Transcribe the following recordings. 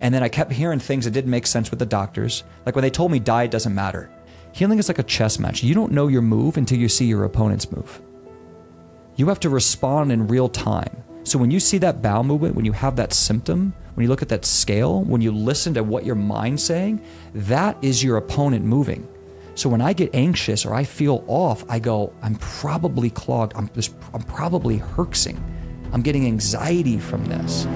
And then I kept hearing things that didn't make sense with the doctors. Like when they told me diet doesn't matter. Healing is like a chess match. You don't know your move until you see your opponent's move. You have to respond in real time. So when you see that bowel movement, when you have that symptom, when you look at that scale, when you listen to what your mind's saying, that is your opponent moving. So when I get anxious or I feel off, I go, I'm probably clogged. I'm probably herxing. I'm getting anxiety from this.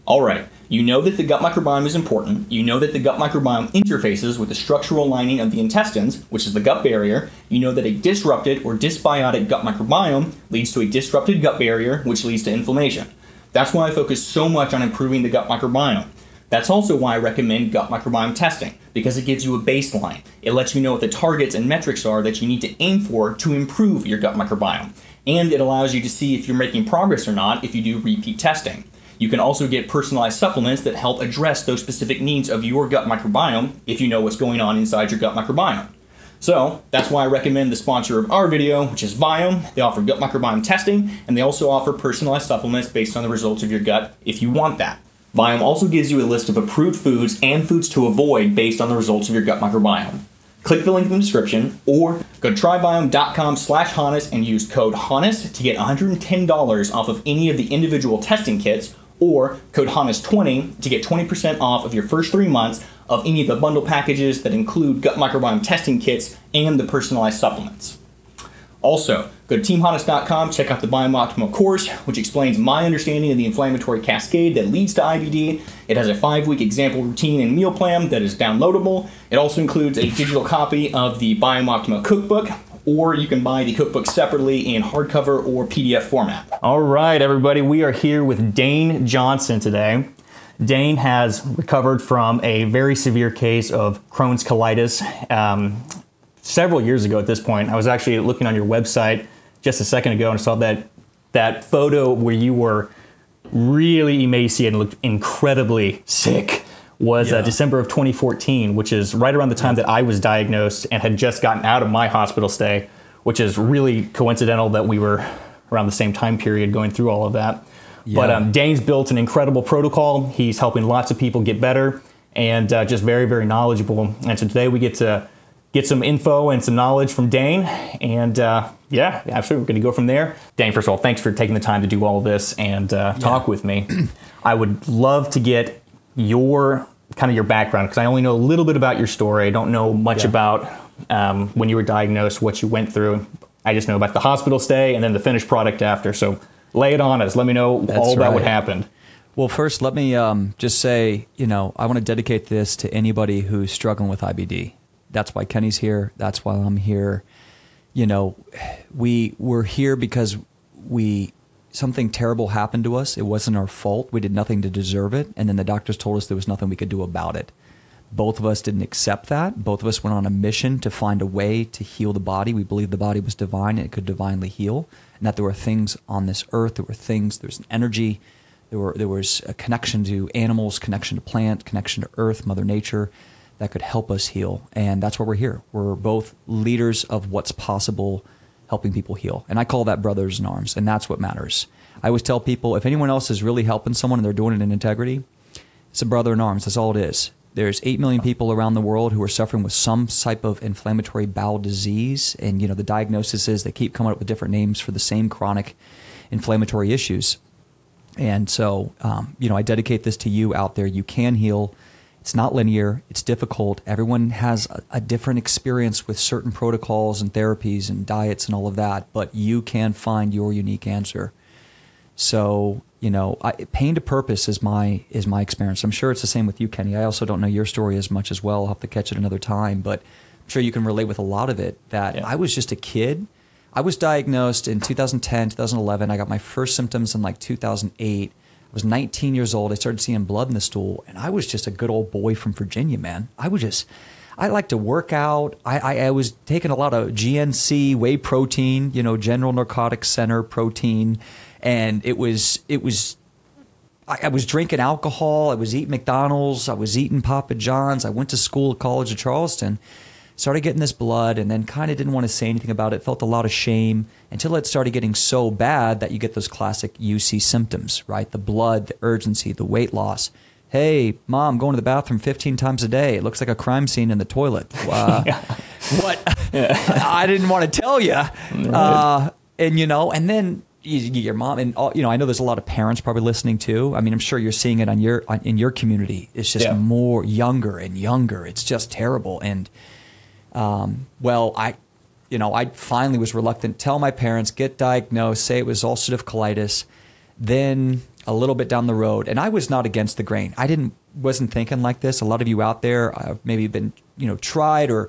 All right, you know that the gut microbiome is important. You know that the gut microbiome interfaces with the structural lining of the intestines, which is the gut barrier. You know that a disrupted or dysbiotic gut microbiome leads to a disrupted gut barrier, which leads to inflammation. That's why I focus so much on improving the gut microbiome. That's also why I recommend gut microbiome testing, because it gives you a baseline. It lets you know what the targets and metrics are that you need to aim for to improve your gut microbiome. And it allows you to see if you're making progress or not if you do repeat testing. You can also get personalized supplements that help address those specific needs of your gut microbiome if you know what's going on inside your gut microbiome. So that's why I recommend the sponsor of our video, which is Viome. They offer gut microbiome testing, and they also offer personalized supplements based on the results of your gut if you want that. Viome also gives you a list of approved foods and foods to avoid based on the results of your gut microbiome. Click the link in the description or go to tryviome.com/Hannes and use code Hannes to get $110 off of any of the individual testing kits, or code Hannes20 to get 20% off of your first 3 months of any of the bundle packages that include gut microbiome testing kits and the personalized supplements. Also, go to teamhannes.com, check out the Biome Optimal course, which explains my understanding of the inflammatory cascade that leads to IBD. It has a 5-week example routine and meal plan that is downloadable. It also includes a digital copy of the Biome Optimal cookbook, or you can buy the cookbook separately in hardcover or PDF format. All right, everybody, we are here with Dane Johnson today. Dane has recovered from a very severe case of Crohn's colitis several years ago at this point. I was actually looking on your website just a second ago and saw that photo Where you were really emaciated and looked incredibly sick. Was December of 2014, which is right around the time that I was diagnosed and had just gotten out of my hospital stay, which is really coincidental that we were around the same time period going through all of that. Yeah. But Dane's built an incredible protocol. He's helping lots of people get better and just very, very knowledgeable. And so today we get to get some info and some knowledge from Dane. And yeah, absolutely, we're going to go from there. Dane, first of all, thanks for taking the time to do all of this and talk with me. I would love to get your background, because I only know a little bit about your story. I don't know much about when you were diagnosed, what you went through. I just know about the hospital stay and then the finished product after. So lay it on us. Let me know all about what happened. Well, first, let me just say, I want to dedicate this to anybody who's struggling with IBD. That's why Kenny's here. That's why I'm here. We're here because something terrible happened to us. It wasn't our fault. We did nothing to deserve it. And then the doctors told us there was nothing we could do about it. Both of us didn't accept that. Both of us went on a mission to find a way to heal the body. We believed the body was divine and it could divinely heal. And that there were things on this earth, there was an energy, there was a connection to animals, connection to plant, connection to earth, Mother Nature, that could help us heal. And that's why we're here. We're both leaders of what's possible, helping people heal. And I call that brothers in arms, and that's what matters. I always tell people, if anyone else is really helping someone and they're doing it in integrity, it's a brother in arms. That's all it is. There's 8 million people around the world who are suffering with some type of inflammatory bowel disease. And, the diagnosis is they keep coming up with different names for the same chronic inflammatory issues. And so, I dedicate this to you out there. You can heal. It's not linear. It's difficult. Everyone has a different experience with certain protocols and therapies and diets and all of that, but you can find your unique answer. So pain to purpose is my experience. I'm sure it's the same with you, Kenny. I also don't know your story as much as well. I'll have to catch it another time, but I'm sure you can relate with a lot of it. That I was just a kid. I was diagnosed in 2010, 2011. I got my first symptoms in like 2008. I was 19 years old. I started seeing blood in the stool, and I was just a good old boy from Virginia, man. I like to work out. I was taking a lot of GNC, whey protein, General Narcotics Center protein. And I was drinking alcohol. I was eating McDonald's. I was eating Papa John's. I went to school at College of Charleston, started getting this blood, and then kind of didn't want to say anything about it. Felt a lot of shame until it started getting so bad that you get those classic UC symptoms, right? The blood, the urgency, the weight loss. Hey, Mom, going to the bathroom 15 times a day. It looks like a crime scene in the toilet. What? I didn't want to tell you. Right. And then your mom, and I know there's a lot of parents probably listening too. I mean, I'm sure you're seeing it in your community. It's just more younger and younger. It's just terrible. And I finally was reluctant to tell my parents, get diagnosed, say it was ulcerative colitis. Then a little bit down the road, and I was not against the grain. I wasn't thinking like this. A lot of you out there have maybe been, tried or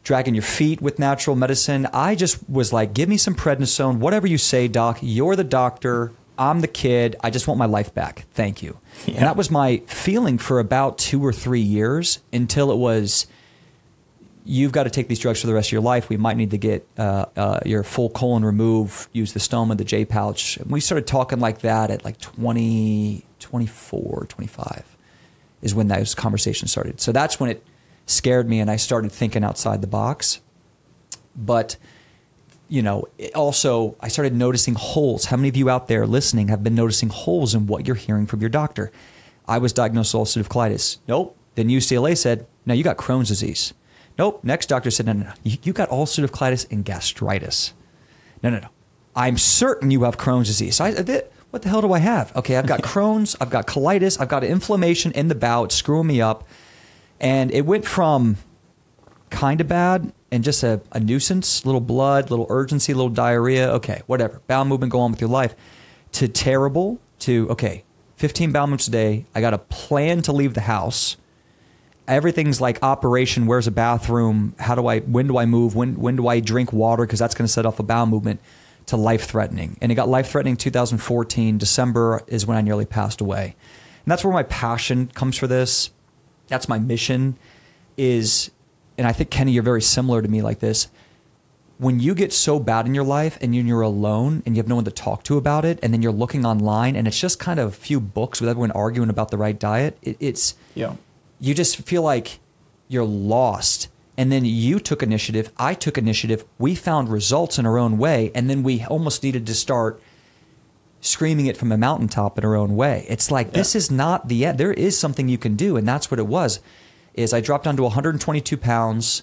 dragging your feet with natural medicine. I just was like, give me some prednisone, whatever you say, doc. You're the doctor. I'm the kid. I just want my life back. Thank you. Yeah. And that was my feeling for about 2 or 3 years until it was, you've got to take these drugs for the rest of your life. We might need to get your full colon removed, use the stoma, the J pouch. And we started talking like that at like 20, 24, 25 is when those conversations started. So that's when it scared me and I started thinking outside the box. But, also I started noticing holes. How many of you out there listening have been noticing holes in what you're hearing from your doctor? I was diagnosed with ulcerative colitis. Nope. Then UCLA said, no, you got Crohn's disease. Nope. Next doctor said, no. You got ulcerative colitis and gastritis. No. I'm certain you have Crohn's disease. So what the hell do I have? Okay, I've got Crohn's, I've got colitis, I've got inflammation in the bowel. It's screwing me up. And it went from kind of bad and just a nuisance, little blood, little urgency, little diarrhea. Okay, whatever. Bowel movement, go on with your life. To terrible, to, 15 bowel movements a day. I got a plan to leave the house. Everything's like operation, where's a bathroom, when do I move, when do I drink water, because that's going to set off a bowel movement, to life-threatening. And it got life-threatening in 2014. December is when I nearly passed away. And that's where my passion comes for this. That's my mission is, and I think, Kenny, you're very similar to me like this. When you get so bad in your life and you're alone and you have no one to talk to about it, and then you're looking online and it's just kind of a few books with everyone arguing about the right diet, you just feel like you're lost. And then you took initiative. I took initiative. We found results in our own way. And then we almost needed to start screaming it from a mountaintop in our own way. It's like, this is not the end. There is something you can do. And that's what it was, is I dropped down to 122 pounds.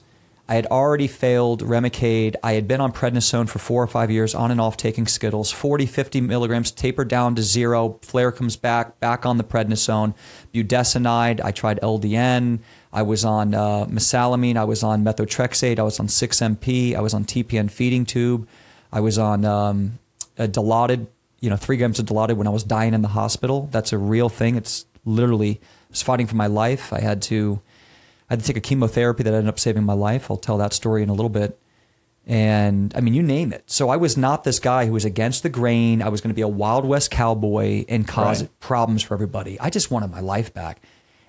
I had already failed Remicade. I had been on prednisone for 4 or 5 years, on and off taking Skittles, 40, 50 milligrams, tapered down to 0. Flare comes back on the prednisone. Budesonide, I tried LDN. I was on mesalamine. I was on methotrexate. I was on 6-MP. I was on TPN feeding tube. I was on a Dilaudid, 3 grams of Dilaudid when I was dying in the hospital. That's a real thing. It's literally, I was fighting for my life. I had to take a chemotherapy that ended up saving my life. I'll tell that story in a little bit. And I mean, you name it. So I was not this guy who was against the grain. I was going to be a Wild West cowboy and cause problems for everybody. I just wanted my life back.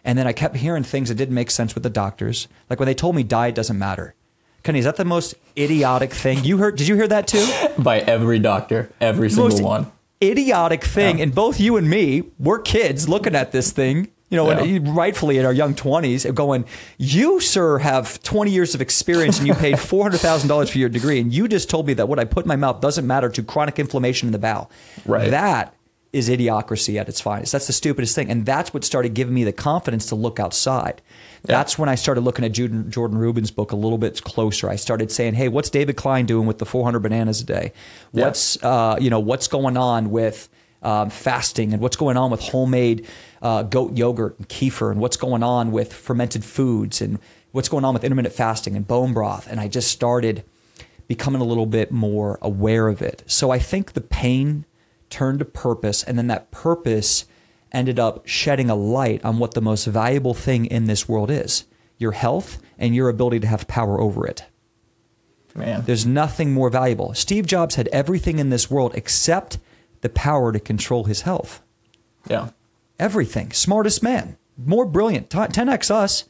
And then I kept hearing things that didn't make sense with the doctors. Like when they told me diet doesn't matter. Kenny, is that the most idiotic thing you heard? Did you hear that too? By every doctor, every single one. Idiotic thing. And both you and me, we're kids looking at this thing, rightfully in our young 20s, going, you, sir, have 20 years of experience and you paid $400,000 for your degree. And you just told me that what I put in my mouth doesn't matter to chronic inflammation in the bowel. Right. That is idiocracy at its finest. That's the stupidest thing. And that's what started giving me the confidence to look outside. That's when I started looking at Jordan Rubin's book a little bit closer. I started saying, hey, what's David Klein doing with the 400 bananas a day? What's going on with fasting, and what's going on with homemade goat yogurt and kefir, and what's going on with fermented foods, and what's going on with intermittent fasting and bone broth. And I just started becoming a little bit more aware of it. So I think the pain turned to purpose, and then that purpose ended up shedding a light on what the most valuable thing in this world is: your health and your ability to have power over it. Man. There's nothing more valuable. Steve Jobs had everything in this world except the power to control his health. Yeah. Everything. Smartest man. More brilliant. 10x us.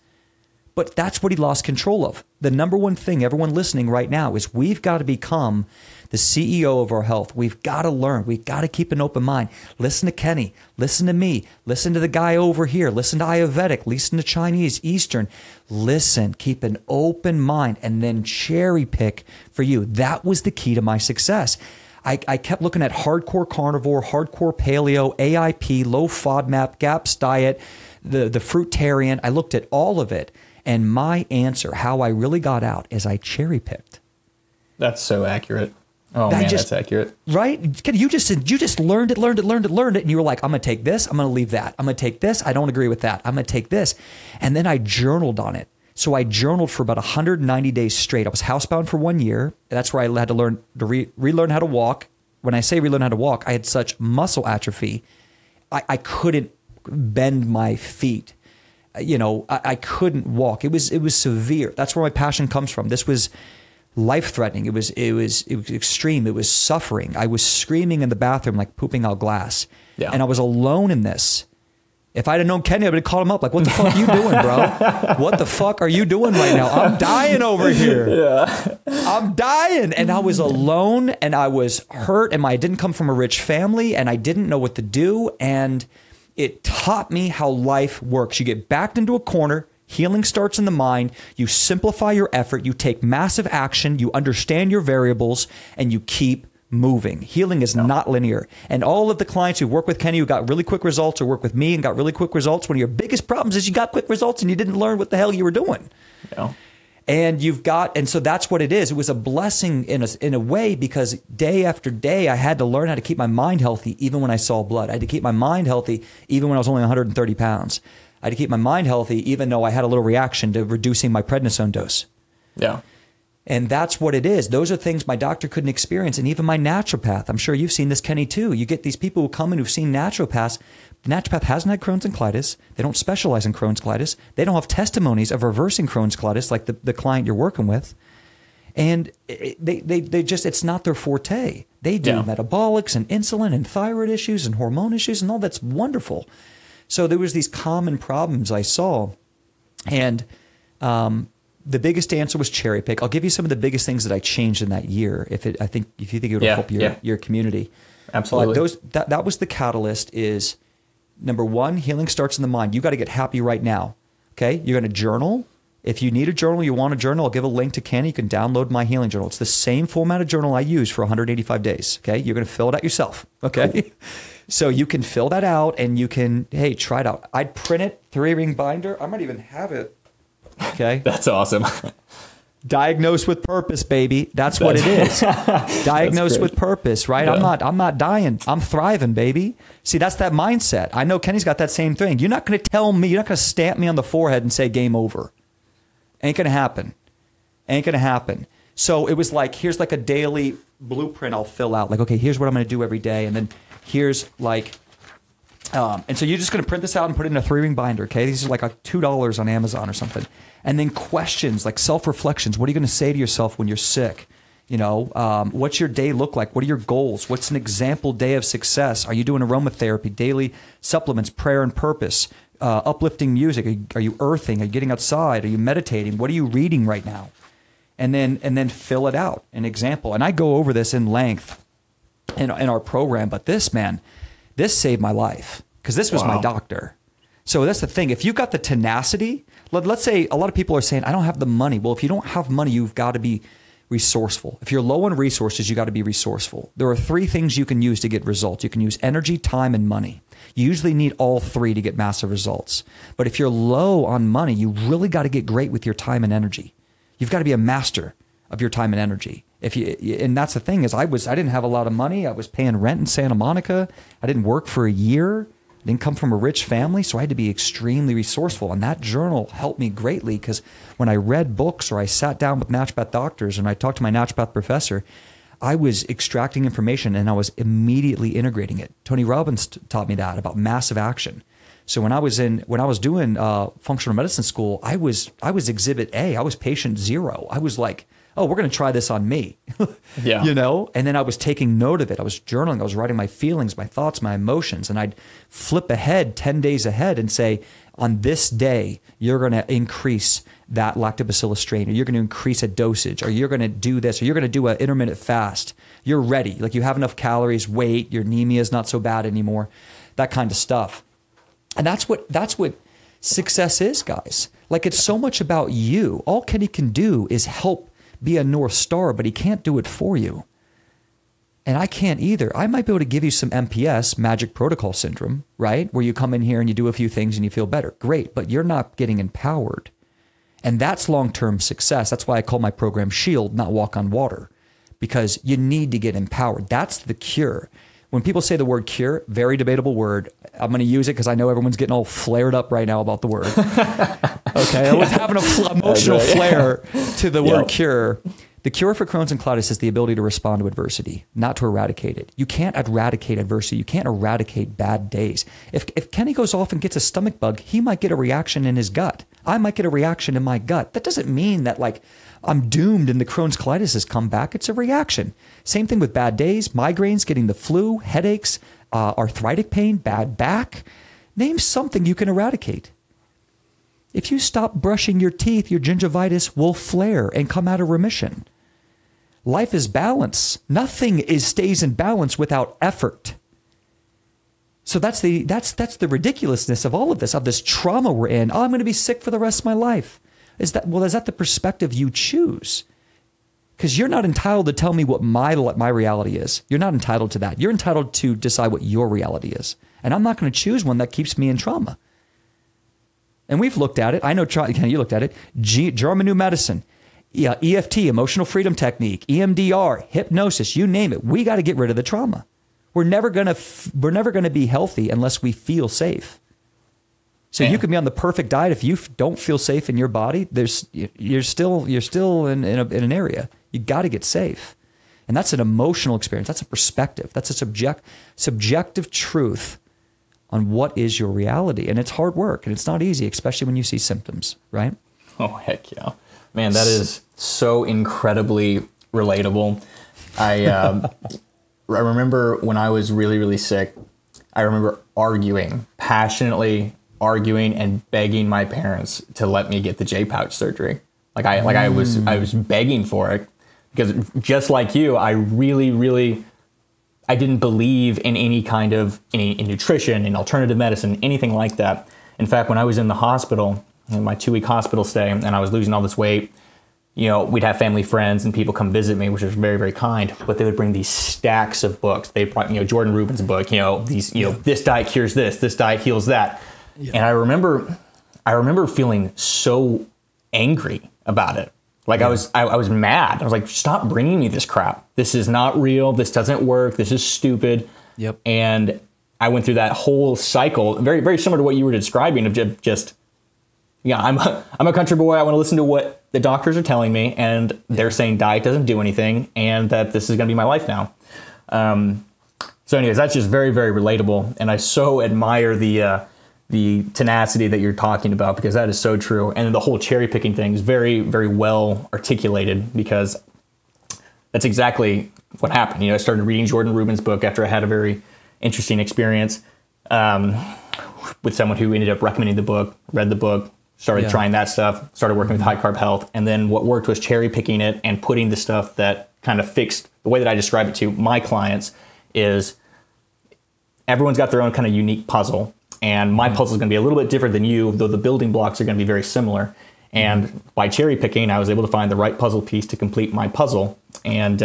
But that's what he lost control of. The number one thing, everyone listening right now, is we've got to become the CEO of our health. We've got to learn. We've got to keep an open mind. Listen to Kenny. Listen to me. Listen to the guy over here. Listen to Ayurvedic. Listen to Chinese, Eastern. Listen. Keep an open mind and then cherry pick for you. That was the key to my success. I kept looking at hardcore carnivore, hardcore paleo, AIP, low FODMAP, GAPS diet, the fruitarian. I looked at all of it. And my answer, how I really got out, is I cherry picked. That's so accurate. Oh man, that's accurate. Right? You just learned it, and you were like, I'm going to take this, I'm going to leave that. I'm going to take this, I don't agree with that. I'm going to take this. And then I journaled on it. So I journaled for about 190 days straight. I was housebound for 1 year. That's where I had to learn to relearn how to walk. When I say relearn how to walk, I had such muscle atrophy. I couldn't bend my feet. I couldn't walk. It was severe. That's where my passion comes from. This was life-threatening. It was extreme. It was suffering. I was screaming in the bathroom like pooping out glass. Yeah. And I was alone in this. If I'd have known Kenny, I would have called him up like, what the fuck are you doing, bro? What the fuck are you doing right now? I'm dying over here. Yeah. I'm dying. And I was alone and I was hurt and I didn't come from a rich family and I didn't know what to do. And it taught me how life works. You get backed into a corner. Healing starts in the mind. You simplify your effort. You take massive action. You understand your variables and you keep moving. Healing is not linear. And all of the clients who work with Kenny who got really quick results or work with me and got really quick results, one of your biggest problems is you got quick results and you didn't learn what the hell you were doing. Yeah. And so that's what it is. It was a blessing in a way because day after day I had to learn how to keep my mind healthy even when I saw blood. I had to keep my mind healthy even when I was only 130 pounds. I had to keep my mind healthy even though I had a little reaction to reducing my prednisone dose. Yeah. And that's what it is. Those are things my doctor couldn't experience. And even my naturopath, I'm sure you've seen this, Kenny, too. You get these people who come in who've seen naturopaths. The naturopath hasn't had Crohn's and colitis. They don't specialize in Crohn's colitis. They don't have testimonies of reversing Crohn's colitis like the client you're working with. And they just, it's not their forte. They do metabolics and insulin and thyroid issues and hormone issues and all that's wonderful. So there was these common problems I saw. And the biggest answer was cherry pick. I'll give you some of the biggest things that I changed in that year. If you think it would help your community. Absolutely. That was the catalyst is number one, healing starts in the mind. You got to get happy right now. Okay. You're going to journal. If you need a journal, you want a journal, I'll give a link to Kenny. You can download my healing journal. It's the same format of journal I use for 185 days. Okay. You're going to fill it out yourself. Okay. Cool. So you can fill that out and you can, hey, try it out. I'd print it, 3-ring binder. I might even have it. Okay. That's awesome. Diagnosed with purpose, baby. That's what it is. Diagnosed with purpose, right? Yeah. I'm not dying. I'm thriving, baby. See, that's that mindset. I know Kenny's got that same thing. You're not going to tell me, you're not going to stamp me on the forehead and say game over. Ain't going to happen. Ain't going to happen. So it was like, here's like a daily blueprint I'll fill out. Like, okay, here's what I'm going to do every day. And then here's like, and so you're just going to print this out and put it in a 3-ring binder. Okay. These are like $2 on Amazon or something. And then questions like self-reflections. What are you going to say to yourself when you're sick? What's your day look like? What are your goals? What's an example day of success? Are you doing aromatherapy, daily supplements, prayer and purpose, uplifting music? Are you earthing? Are you getting outside? Are you meditating? What are you reading right now? And then fill it out, an example. And I go over this in length in our program, but this saved my life because this was my doctor. So that's the thing. If you've got the tenacity, let's say a lot of people are saying, I don't have the money. Well, if you don't have money, you've got to be resourceful. If you're low on resources, you got to be resourceful. There are 3 things you can use to get results. You can use energy, time, and money. You usually need all 3 to get massive results. But if you're low on money, you really got to get great with your time and energy. You've got to be a master of your time and energy. And that's the thing is I didn't have a lot of money. I was paying rent in Santa Monica. I didn't work for a year. I didn't come from a rich family, so I had to be extremely resourceful. And that journal helped me greatly because when I read books or I sat down with naturopath doctors and I talked to my naturopath professor, I was extracting information and I was immediately integrating it. Tony Robbins taught me that about massive action. So when I was doing functional medicine school, I was exhibit A. I was patient 0. I was like, oh, we're going to try this on me. Yeah. You know? And then I was taking note of it. I was journaling. I was writing my feelings, my thoughts, my emotions. And I'd flip ahead 10 days ahead and say, on this day, you're going to increase that lactobacillus strain, or you're going to increase a dosage, or you're going to do this, or you're going to do an intermittent fast. You're ready. Like, you have enough calories, weight, your anemia is not so bad anymore, that kind of stuff. And that's what success is, guys. Like, it's so much about you. All Kenny can do is help be a North Star, but he can't do it for you. And I can't either. I might be able to give you some MPS, Magic Protocol Syndrome, right? Where you come in here and you do a few things and you feel better. Great, but you're not getting empowered. And that's long-term success. That's why I call my program SHIELD, not Walk on Water, because you need to get empowered. That's the cure. When people say the word cure, very debatable word. I'm going to use it because I know everyone's getting all flared up right now about the word. Okay, I was having an emotional flare to the word cure. The cure for Crohn's and colitis is the ability to respond to adversity, not to eradicate it. You can't eradicate adversity. You can't eradicate bad days. If Kenny goes off and gets a stomach bug, he might get a reaction in his gut. I might get a reaction in my gut. That doesn't mean that, like, I'm doomed and the Crohn's colitis has come back. It's a reaction. Same thing with bad days, migraines, getting the flu, headaches, arthritic pain, bad back. Name something you can eradicate. If you stop brushing your teeth, your gingivitis will flare and come out of remission. Life is balance. Nothing stays in balance without effort. So that's the ridiculousness of all of this, of this trauma we're in. Oh, I'm going to be sick for the rest of my life. Is that the perspective you choose? Because you're not entitled to tell me what my reality is. You're not entitled to that. You're entitled to decide what your reality is. And I'm not going to choose one that keeps me in trauma. And we've looked at it. I know, Kenny, you looked at it. German New Medicine, EFT, Emotional Freedom Technique, EMDR, hypnosis, you name it. We got to get rid of the trauma. We're never going to be healthy unless we feel safe. So you can be on the perfect diet. If you don't feel safe in your body, you're still in an area. You got to get safe. And that's an emotional experience. That's a perspective. That's a subjective truth on what is your reality. And it's hard work, and it's not easy, especially when you see symptoms, right? Oh, heck yeah. Man, that is so incredibly relatable. I remember when I was really, really sick, I remember passionately arguing and begging my parents to let me get the J-pouch surgery. I was begging for it, because just like you, I really, really, I didn't believe in any kind of in nutrition, in alternative medicine, anything like that. In fact, when I was in the hospital, in my 2-week hospital stay, and I was losing all this weight, we'd have family friends and people come visit me, which was very, very kind. But they would bring these stacks of books. They brought, Jordan Rubin's book, this diet cures this diet heals that. Yeah. And I remember feeling so angry about it. Like, I was mad. I was like, stop bringing me this crap. This is not real. This doesn't work. This is stupid. Yep. And I went through that whole cycle, very, very similar to what you were describing, of just, I'm a country boy. I want to listen to what the doctors are telling me, and they're saying diet doesn't do anything, and that this is going to be my life now. So anyways, that's just very, very relatable. And I so admire the tenacity that you're talking about, because that is so true. And the whole cherry picking thing is very, very well articulated, because that's exactly what happened. I started reading Jordan Rubin's book after I had a very interesting experience with someone who ended up recommending the book, read the book, started trying that stuff, started working with high carb health. And then what worked was cherry picking it and putting the stuff that kind of fixed. The way that I describe it to my clients is everyone's got their own kind of unique puzzle. And my puzzle is going to be a little bit different than you, though the building blocks are going to be very similar. And by cherry picking, I was able to find the right puzzle piece to complete my puzzle. And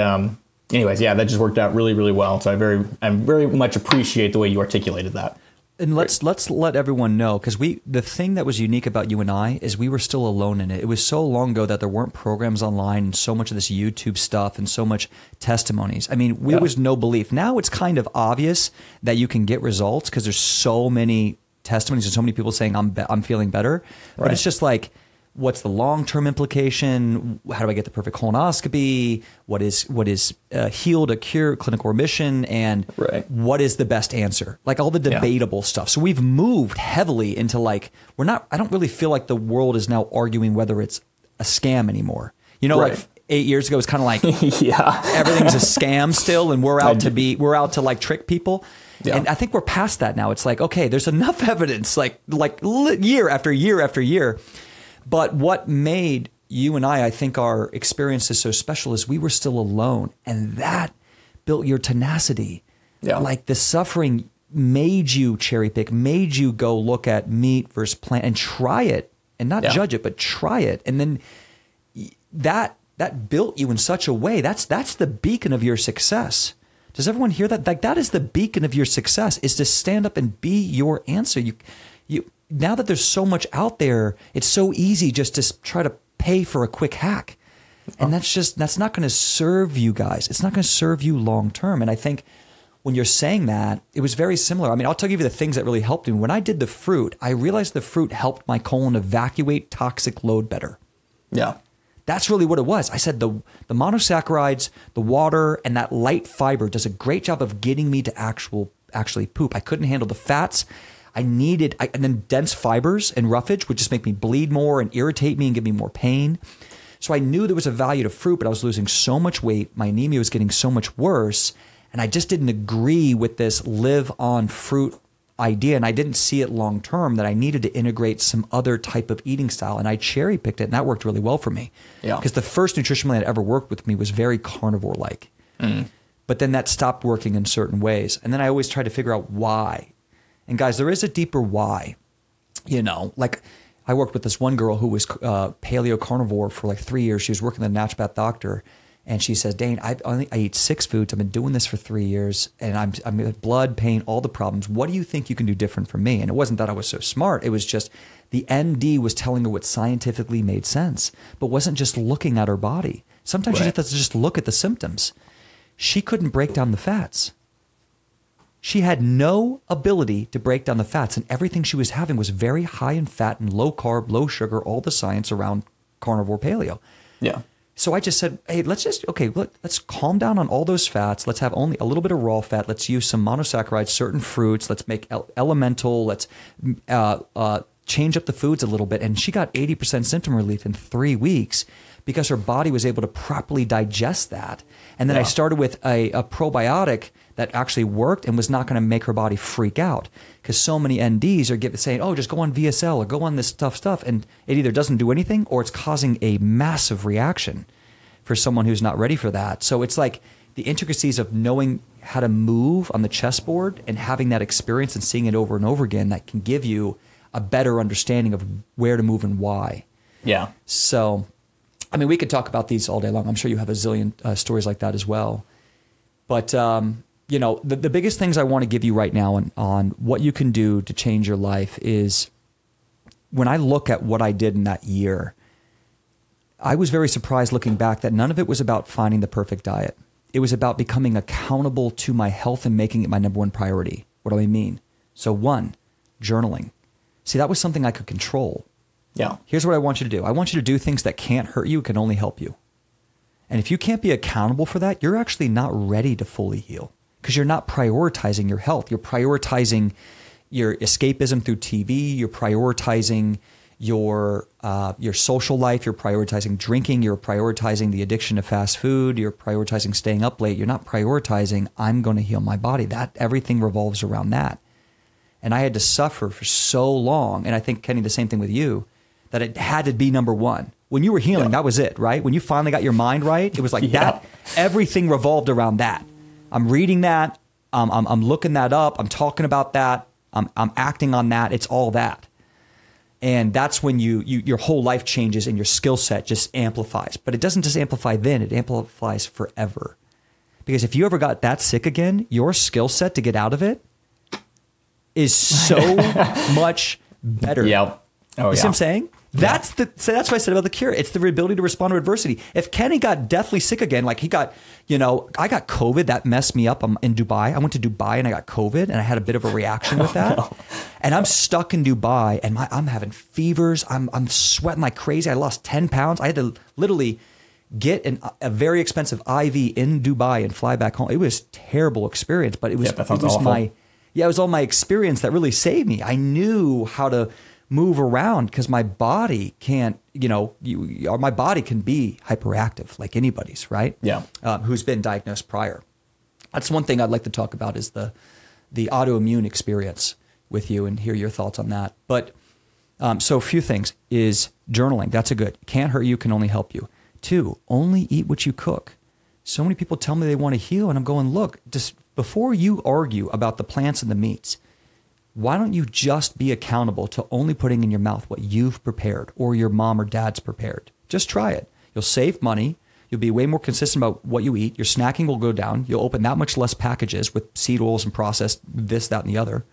anyways, that just worked out really, really well. So I very much appreciate the way you articulated that. And let's let everyone know, because the thing that was unique about you and I is we were still alone in it. It was so long ago that there weren't programs online and so much of this YouTube stuff and so much testimonies. I mean, there was no belief. Now it's kind of obvious that you can get results because there's so many testimonies and so many people saying I'm feeling better. But it's just like, what's the long-term implication? How do I get the perfect colonoscopy? What is healed, a cure, clinical remission? And what is the best answer? Like all the debatable stuff. So we've moved heavily into like, I don't really feel like the world is now arguing whether it's a scam anymore. You know, like 8 years ago, it's kind of like, everything's a scam still. And we're out to like trick people. Yeah. And I think we're past that now. It's like, okay, there's enough evidence, like year after year after year. But what made you and I think our experiences so special is we were still alone. And that built your tenacity. Yeah. Like the suffering made you cherry pick, made you go look at meat versus plant and try it and not judge it, but try it. And then that built you in such a way. That's the beacon of your success. Does everyone hear that? Like that is the beacon of your success, is to stand up and be your answer. You now that there's so much out there, it's so easy just to try to pay for a quick hack. And that's not going to serve you guys. It's not going to serve you long term. And I think when you're saying that, it was very similar. I mean, I'll tell you the things that really helped me. When I did the fruit, I realized the fruit helped my colon evacuate toxic load better. Yeah. That's really what it was. I said the monosaccharides, the water, and that light fiber does a great job of getting me to actually poop. I couldn't handle the fats. And then dense fibers and roughage would just make me bleed more and irritate me and give me more pain. So I knew there was a value to fruit, but I was losing so much weight. My anemia was getting so much worse. And I just didn't agree with this live on fruit idea. And I didn't see it long term, that I needed to integrate some other type of eating style. And I cherry picked it, and that worked really well for me. Yeah. Because the first nutrition plan that ever worked with me was very carnivore-like. But then that stopped working in certain ways. And then I always tried to figure out why. And guys, there is a deeper why. You know, like I worked with this one girl who was paleo carnivore for like 3 years. She was working with a naturopath doctor. And she says, Dane, I eat 6 foods. I've been doing this for 3 years, and I'm with blood, pain, all the problems. What do you think you can do different from me? And it wasn't that I was so smart. It was just the MD was telling her what scientifically made sense, but wasn't just looking at her body. Sometimes you have to just look at the symptoms. She couldn't break down the fats. She had no ability to break down the fats, and everything she was having was very high in fat and low carb, low sugar, all the science around carnivore paleo. Yeah. So I just said, hey, let's calm down on all those fats. Let's have only a little bit of raw fat. Let's use some monosaccharides, certain fruits. Let's make elemental. Let's change up the foods a little bit. And she got 80% symptom relief in 3 weeks because her body was able to properly digest that. And then I started with a probiotic that actually worked and was not going to make her body freak out, because so many NDs are saying, oh, just go on VSL or go on this stuff. And it either doesn't do anything or it's causing a massive reaction for someone who's not ready for that. So it's like the intricacies of knowing how to move on the chessboard and having that experience and seeing it over and over again that can give you a better understanding of where to move and why. Yeah. So, I mean, we could talk about these all day long. I'm sure you have a zillion stories like that as well. But, you know, the biggest things I want to give you right now on what you can do to change your life is, when I look at what I did in that year, I was very surprised looking back that none of it was about finding the perfect diet. It was about becoming accountable to my health and making it my number one priority. What do I mean? So 1, journaling. See, that was something I could control. Yeah. Here's what I want you to do. I want you to do things that can't hurt you, can only help you. And if you can't be accountable for that, you're actually not ready to fully heal, because you're not prioritizing your health. You're prioritizing your escapism through TV. You're prioritizing your social life. You're prioritizing drinking. You're prioritizing the addiction to fast food. You're prioritizing staying up late. You're not prioritizing, I'm going to heal my body. That everything revolves around that. And I had to suffer for so long. And I think, Kenny, the same thing with you, that it had to be number one. When you were healing, that was it, right? When you finally got your mind right, it was like that. Everything revolved around that. I'm reading that. I'm looking that up. I'm talking about that. I'm acting on that. It's all that. And that's when your whole life changes and your skill set just amplifies. But it doesn't just amplify then, it amplifies forever. Because if you ever got that sick again, your skill set to get out of it is so much better. Yep. Oh, you see what I'm saying? That's what I said about the cure. It's the ability to respond to adversity. If Kenny got deathly sick again, like he got, I got COVID, that messed me up. I'm in Dubai. I went to Dubai and I got COVID and I had a bit of a reaction with that. No. And I'm stuck in Dubai and I'm having fevers. I'm sweating like crazy. I lost 10 pounds. I had to literally get a very expensive IV in Dubai and fly back home. It was a terrible experience, but it was all my experience that really saved me. I knew how to move around because my body can't, my body can be hyperactive like anybody's, right? Yeah. Who's been diagnosed prior. That's one thing I'd like to talk about is the autoimmune experience with you and hear your thoughts on that. But so a few things is journaling. That's a good. Can't hurt you, can only help you. 2, only eat what you cook. So many people tell me they want to heal and I'm going, look, just before you argue about the plants and the meats, why don't you just be accountable to only putting in your mouth what you've prepared or your mom or dad's prepared? Just try it. You'll save money. You'll be way more consistent about what you eat. Your snacking will go down. You'll open that much less packages with seed oils and processed this, that, and the other.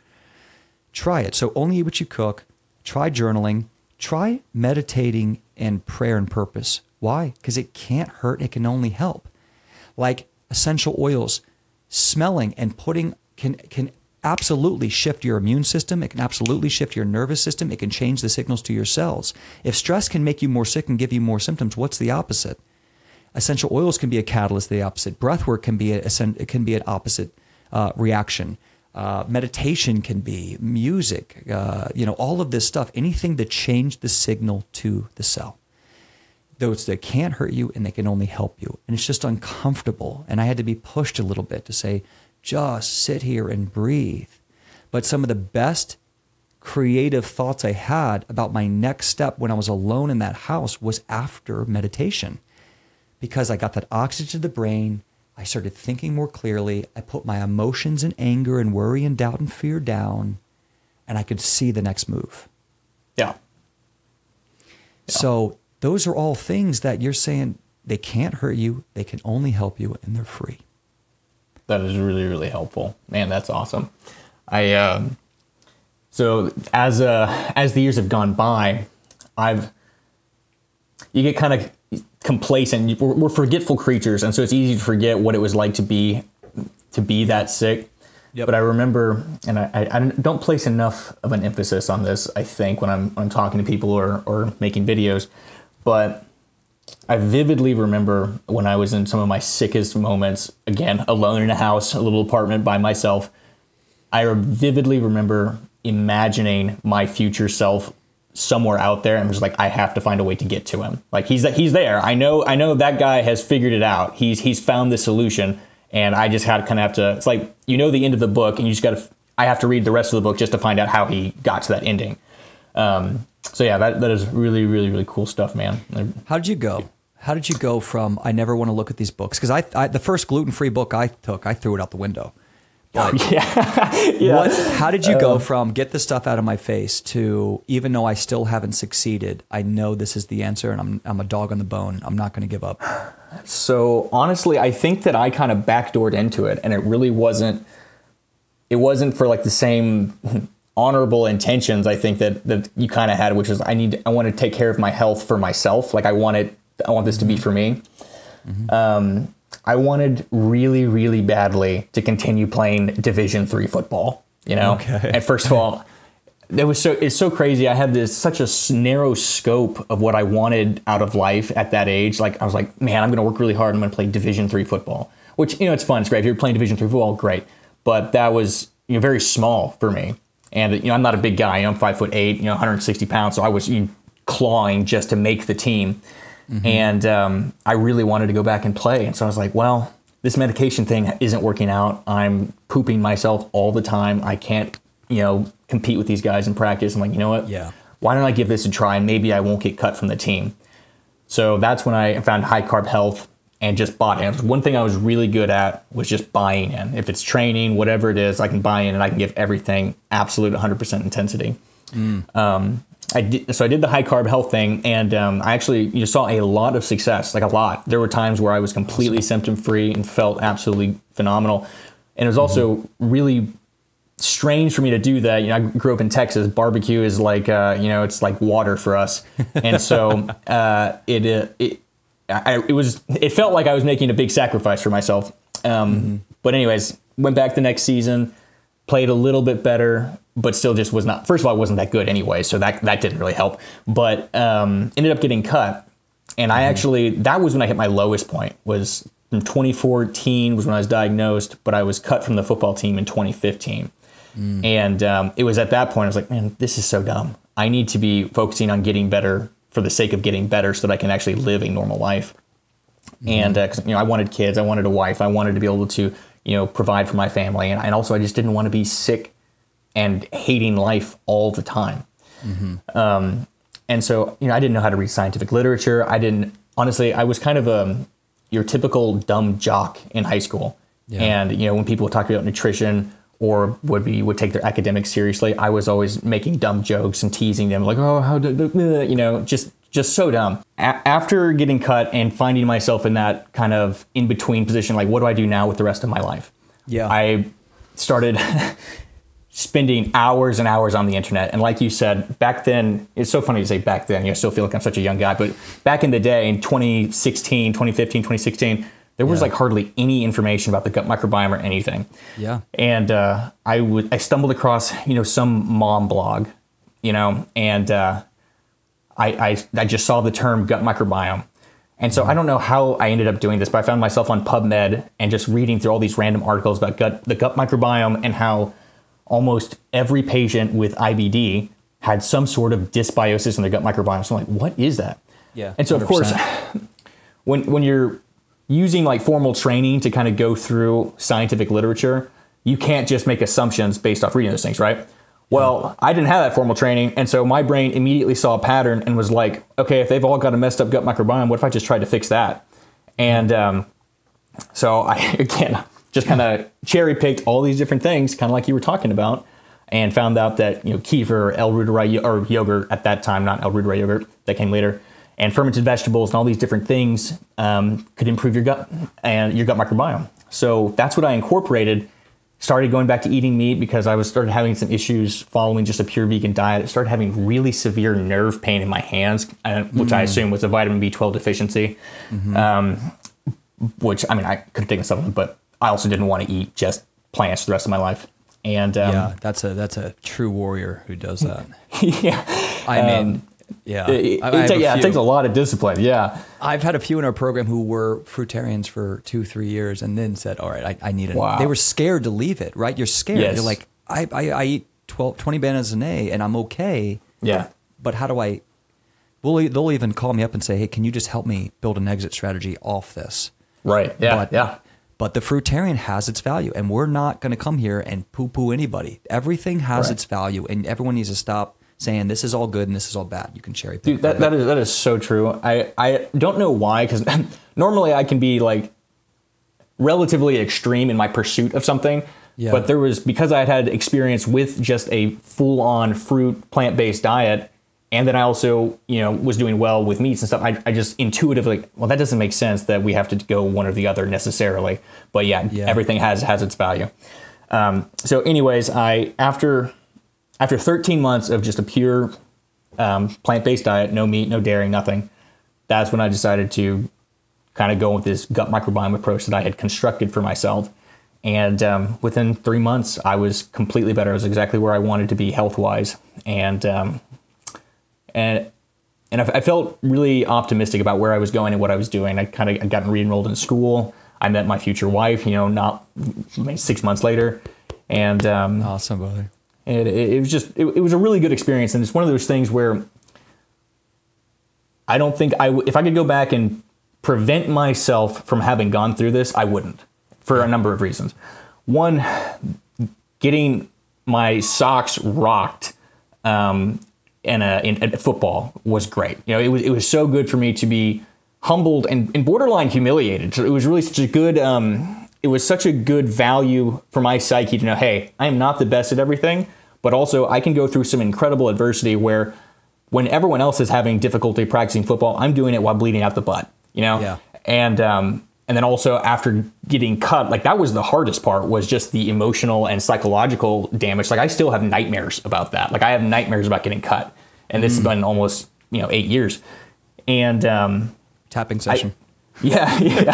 Try it. So only eat what you cook. Try journaling. Try meditating and prayer and purpose. Why? Because it can't hurt. It can only help. Like essential oils, smelling and putting can absolutely shift your immune system. It can absolutely shift your nervous system. It can change the signals to your cells. If stress can make you more sick and give you more symptoms, what's the opposite? Essential oils can be a catalyst, the opposite. Breathwork can be an opposite reaction. Meditation can be, music, all of this stuff, anything to change the signal to the cell. Those that can't hurt you and they can only help you. And it's just uncomfortable. And I had to be pushed a little bit to say, just sit here and breathe. But some of the best creative thoughts I had about my next step when I was alone in that house was after meditation. Because I got that oxygen to the brain. I started thinking more clearly. I put my emotions and anger and worry and doubt and fear down. And I could see the next move. Yeah. So those are all things that you're saying they can't hurt you. They can only help you and they're free. That is really, really helpful. Man, that's awesome. So as the years have gone by, you get kind of complacent. We're forgetful creatures, and so it's easy to forget what it was like to be that sick. Yep. But I remember, and I don't place enough of an emphasis on this, I think, when I'm talking to people or making videos, but I vividly remember when I was in some of my sickest moments, again, alone in a house, a little apartment by myself. I vividly remember imagining my future self somewhere out there and was like, I have to find a way to get to him. Like he's there. I know that guy has figured it out. He's found the solution, and I just kind of have to. It's like the end of the book, and you just got to. I have to read the rest of the book just to find out how he got to that ending. So yeah, that is really, really, really cool stuff, man. How did you go? How did you go from I never want to look at these books? Because I the first gluten-free book I took, I threw it out the window. But yeah. How did you go from get the stuff out of my face to, even though I still haven't succeeded, I know this is the answer and I'm a dog on the bone. I'm not going to give up. So honestly, I think that I kind of backdoored into it, and it really wasn't for like the same honorable intentions I think that you kind of had, which is I want to take care of my health for myself. Like I want this to be for me. Mm-hmm. I wanted really, really badly to continue playing Division III football, Okay. And first of all, it's so crazy. I had such a narrow scope of what I wanted out of life at that age. Like I was like, man, I'm going to work really hard. I'm going to play Division III football, which, it's fun. It's great. If you're playing Division III football, great. But that was, very small for me. And, I'm not a big guy. I'm 5'8", 160 pounds. So I was clawing just to make the team. Mm-hmm. And I really wanted to go back and play. And so I was like, well, this medication thing isn't working out. I'm pooping myself all the time. I can't, compete with these guys in practice. I'm like, you know what? Yeah. Why don't I give this a try? And maybe I won't get cut from the team. So that's when I found High Carb Health and just bought in. One thing I was really good at was just buying in. If it's training, whatever it is, I can buy in and I can give everything absolute 100% intensity. I did the High Carb Health thing, and I actually saw a lot of success, like a lot. There were times where I was completely symptom free and felt absolutely phenomenal. And it was also really strange for me to do that. I grew up in Texas. Barbecue is like, it's like water for us. And so it felt like I was making a big sacrifice for myself. But anyways, went back the next season, played a little bit better, but still just was not, first of all, I wasn't that good anyway. So that didn't really help, but ended up getting cut. And I actually, that was when I hit my lowest point. Was in 2014 was when I was diagnosed, but I was cut from the football team in 2015. And it was at that point I was like, man, this is so dumb. I need to be focusing on getting better for the sake of getting better so that I can actually live a normal life. And because I wanted kids, I wanted a wife, I wanted to be able to provide for my family, and also I just didn't want to be sick and hating life all the time. And so I didn't know how to read scientific literature. Honestly, I was kind of your typical dumb jock in high school. And when people would talk about nutrition or would take their academics seriously, I was always making dumb jokes and teasing them like, oh, how just so dumb. After getting cut and finding myself in that kind of in between position, like, what do I do now with the rest of my life? I started spending hours and hours on the internet. And like you said, back then, it's so funny to say back then, I still feel like I'm such a young guy, but back in the day, in 2015, 2016, there was like hardly any information about the gut microbiome or anything. And I stumbled across, some mom blog, and I just saw the term gut microbiome. And so I don't know how I ended up doing this, but I found myself on PubMed and just reading through all these random articles about the gut microbiome and how almost every patient with IBD had some sort of dysbiosis in their gut microbiome. So I'm like, what is that? And so 100%. Of course, when you're using like formal training to kind of go through scientific literature, you can't just make assumptions based off reading those things, right? Well, I didn't have that formal training, and so my brain immediately saw a pattern and was like, okay, if they've all got a messed up gut microbiome, what if I just tried to fix that? And so I, again, just kind of cherry-picked all these different things, kind of like you were talking about, and found out that kefir, L-reuteri, or yogurt at that time, not L-reuteri yogurt, that came later, and fermented vegetables and all these different things could improve your gut and your gut microbiome. So that's what I incorporated. Started going back to eating meat because I started having some issues following just a pure vegan diet. I started having really severe nerve pain in my hands, which I assume was a vitamin B12 deficiency. Which, I mean, I could have taken a supplement, but I also didn't want to eat just plants the rest of my life. And that's a true warrior who does that. I mean, it takes a lot of discipline. I've had a few in our program wwho were fruitarians for 2-3 years and then said, all right, I need it. They were scared to leave it, right? You're scared. You're like, I eat 20 bananas a day and I'm okay. But how do I, they'll even call me up and say, hey, can you just help me build an exit strategy off this? But the fruitarian has its value, and we're not going to come here and poo-poo anybody. Everything has its value, and everyone needs to stop saying this is all good and this is all bad. You can cherry pick. Dude, that is so true. I don't know why, because normally I can be like relatively extreme in my pursuit of something. But because I had experience with just a full-on fruit, plant-based diet, and then I also, was doing well with meats and stuff, I just intuitively, well, that doesn't make sense that we have to go one or the other necessarily. But everything has its value. So anyways, after 13 months of just a pure plant-based diet, no meat, no dairy, nothing, that's when I decided to kind of go with this gut microbiome approach that I had constructed for myself. And within 3 months, I was completely better. I was exactly where I wanted to be health-wise. And I felt really optimistic about where I was going and what I was doing. I gotten re-enrolled in school. I met my future wife, not 6 months later. And awesome, brother. And it was a really good experience. And it's one of those things where I don't think if I could go back and prevent myself from having gone through this, I wouldn't, for a number of reasons. One, getting my socks rocked in football was great. It was so good for me to be humbled and borderline humiliated. So it was really such a good, it was such a good value for my psyche to know, hey, I am not the best at everything, but also I can go through some incredible adversity where when everyone else is having difficulty practicing football, I'm doing it while bleeding out the butt, And And then also after getting cut, like that was the hardest part, was just the emotional and psychological damage. Like I still have nightmares about that. Like I have nightmares about getting cut. And this has been almost, 8 years. And tapping session. Yeah. We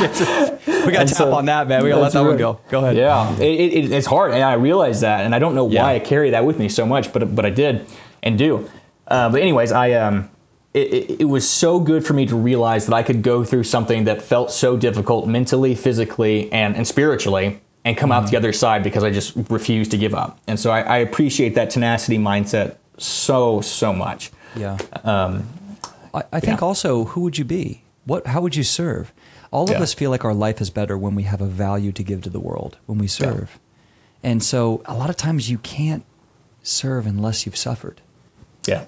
got to tap on that, man. We got to let that one go. Go ahead. Yeah. It's hard. And I realize that. And I don't know why I carry that with me so much, but I did and do. But anyways, it was so good for me to realize that I could go through something that felt so difficult mentally, physically, and spiritually, and come out the other side because I just refused to give up. And so I appreciate that tenacity mindset so much. Yeah. I think also, who would you be? How would you serve? All of us feel like our life is better when we have a value to give to the world, when we serve. Yeah. And so a lot of times you can't serve unless you've suffered. Yeah.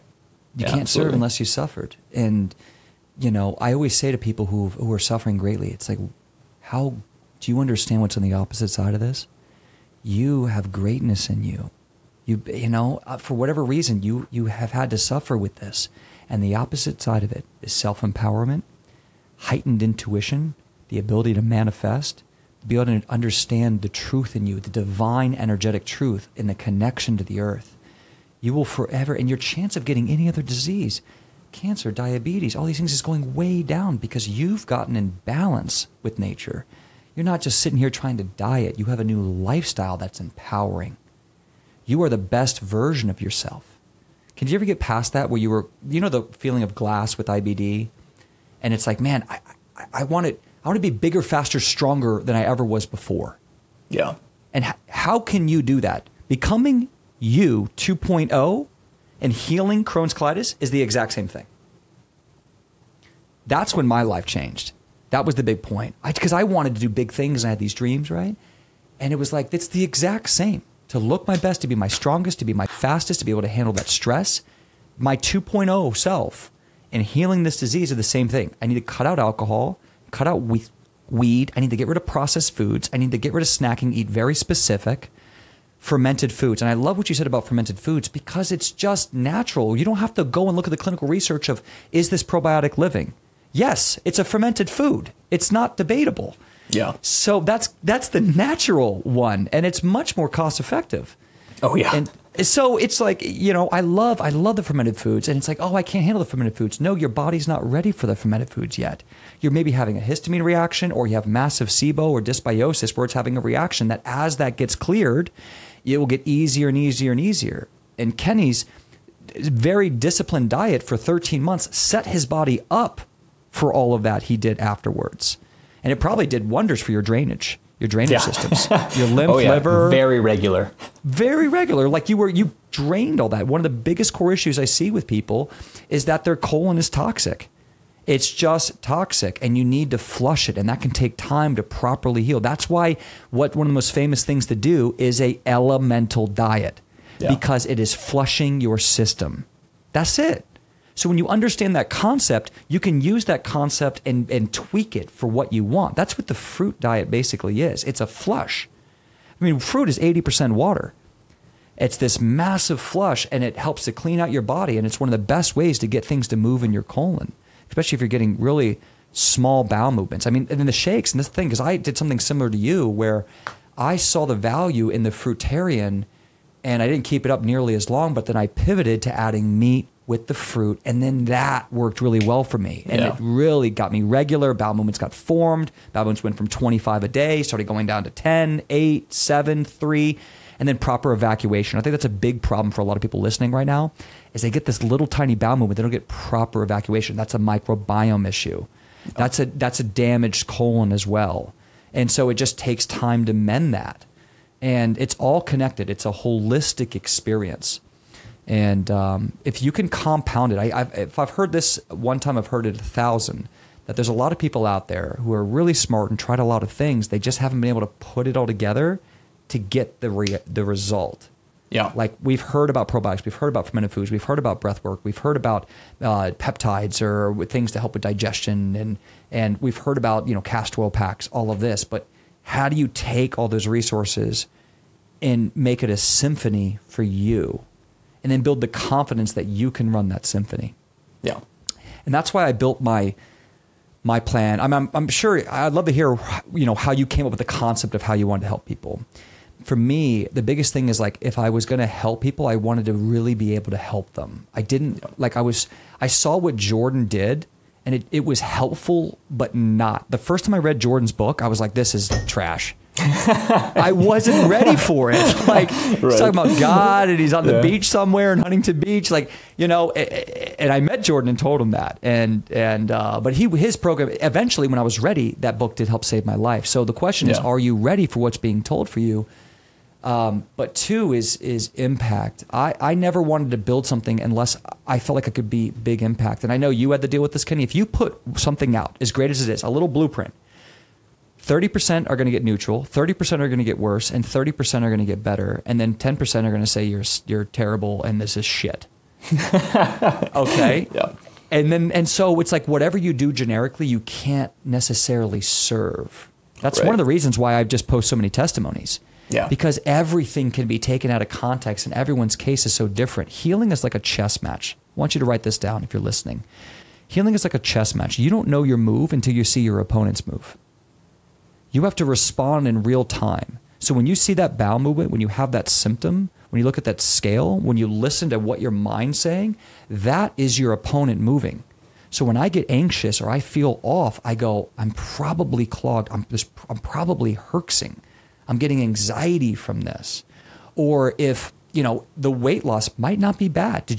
You can't serve unless you suffered. And, I always say to people who are suffering greatly, it's like, how do you understand what's on the opposite side of this? You have greatness in you. For whatever reason, you have had to suffer with this. And the opposite side of it is self-empowerment, heightened intuition, the ability to manifest, to be able to understand the truth in you, the divine energetic truth in the connection to the earth. You will forever, and your chance of getting any other disease, cancer, diabetes, all these things is going way down because you've gotten in balance with nature. You're not just sitting here trying to diet. You have a new lifestyle that's empowering. You are the best version of yourself. Can you ever get past that where you were, the feeling of glass with IBD? And it's like, man, I want to be bigger, faster, stronger than I ever was before. Yeah. And how can you do that? Becoming you 2.0 and healing Crohn's colitis is the exact same thing. That's when my life changed. That was the big point. Because I wanted to do big things and I had these dreams, right? And it was like, it's the exact same. To look my best, to be my strongest, to be my fastest, to be able to handle that stress. My 2.0 self and healing this disease are the same thing. I need to cut out alcohol, cut out weed. I need to get rid of processed foods. I need to get rid of snacking, eat very specific fermented foods. And I love what you said about fermented foods because it's just natural. You don't have to go and look at the clinical research of, is this probiotic living? Yes, it's a fermented food. It's not debatable. Yeah. So that's the natural one, and it's much more cost effective. Oh yeah. And so it's like, I love the fermented foods, and it's like, oh, I can't handle the fermented foods. No, your body's not ready for the fermented foods yet. You're maybe having a histamine reaction, or you have massive SIBO or dysbiosis where it's having a reaction that as that gets cleared, it will get easier and easier and easier. And Kenny's very disciplined diet for 13 months set his body up for all of that he did afterwards. And it probably did wonders for your drainage systems, your lymph, liver. Very regular. Very regular. Like you drained all that. One of the biggest core issues I see with people is that their colon is toxic. It's just toxic and you need to flush it, and that can take time to properly heal. That's why one of the most famous things to do is a elemental diet because it is flushing your system. That's it. So when you understand that concept, you can use that concept and tweak it for what you want. That's what the fruit diet basically is. It's a flush. I mean, fruit is 80% water. It's this massive flush, and it helps to clean out your body, and it's one of the best ways to get things to move in your colon, especially if you're getting really small bowel movements. I mean, and then the shakes, and this thing, because I did something similar to you where I saw the value in the fruitarian, and I didn't keep it up nearly as long, but then I pivoted to adding meat with the fruit, and then that worked really well for me. And it really got me regular. Bowel movements got formed. Bowel movements went from 25 a day, started going down to 10, 8, 7, 3, and then proper evacuation. I think that's a big problem for a lot of people listening right now, is they get this little tiny bowel movement, they don't get proper evacuation. That's a microbiome issue. That's a damaged colon as well. And so it just takes time to mend that. And it's all connected. It's a holistic experience. And if you can compound it, if I've heard this one time, I've heard it 1,000, that there's a lot of people out there who are really smart and tried a lot of things. They just haven't been able to put it all together to get the result. Yeah. Like we've heard about probiotics, we've heard about fermented foods, we've heard about breath work, we've heard about peptides or things to help with digestion, and we've heard about castor oil packs, all of this. But how do you take all those resources and make it a symphony for you? And then build the confidence that you can run that symphony. Yeah. And that's why I built my my plan. I'm sure I'd love to hear, how you came up with the concept of how you wanted to help people. For me, the biggest thing is like, if I was going to help people, I wanted to really be able to help them. I didn't I saw what Jordan did, and it was helpful, but not. The first time I read Jordan's book, I was like, this is trash. I wasn't ready for it. Like, he's talking about God, and he's on the beach somewhere in Huntington Beach, and I met Jordan and told him that. But his program, eventually when I was ready, that book did help save my life. So the question is, are you ready for what's being told for you? But two is impact. I never wanted to build something unless I felt like it could be big impact. And I know you had to deal with this, Kenny. If you put something out, as great as it is, a little blueprint, 30% are going to get neutral, 30% are going to get worse, and 30% are going to get better. And then 10% are going to say you're terrible and this is shit. Okay? Yeah. And so it's like whatever you do generically, you can't necessarily serve. That's one of the reasons why I've just posted so many testimonies. Yeah. Because everything can be taken out of context and everyone's case is so different. Healing is like a chess match. I want you to write this down if you're listening. Healing is like a chess match. You don't know your move until you see your opponent's move. You have to respond in real time. So when you see that bowel movement, when you have that symptom, when you look at that scale, when you listen to what your mind's saying, that is your opponent moving. So when I get anxious or I feel off, I go, I'm probably clogged. I'm probably herxing. I'm getting anxiety from this. Or if, the weight loss might not be bad.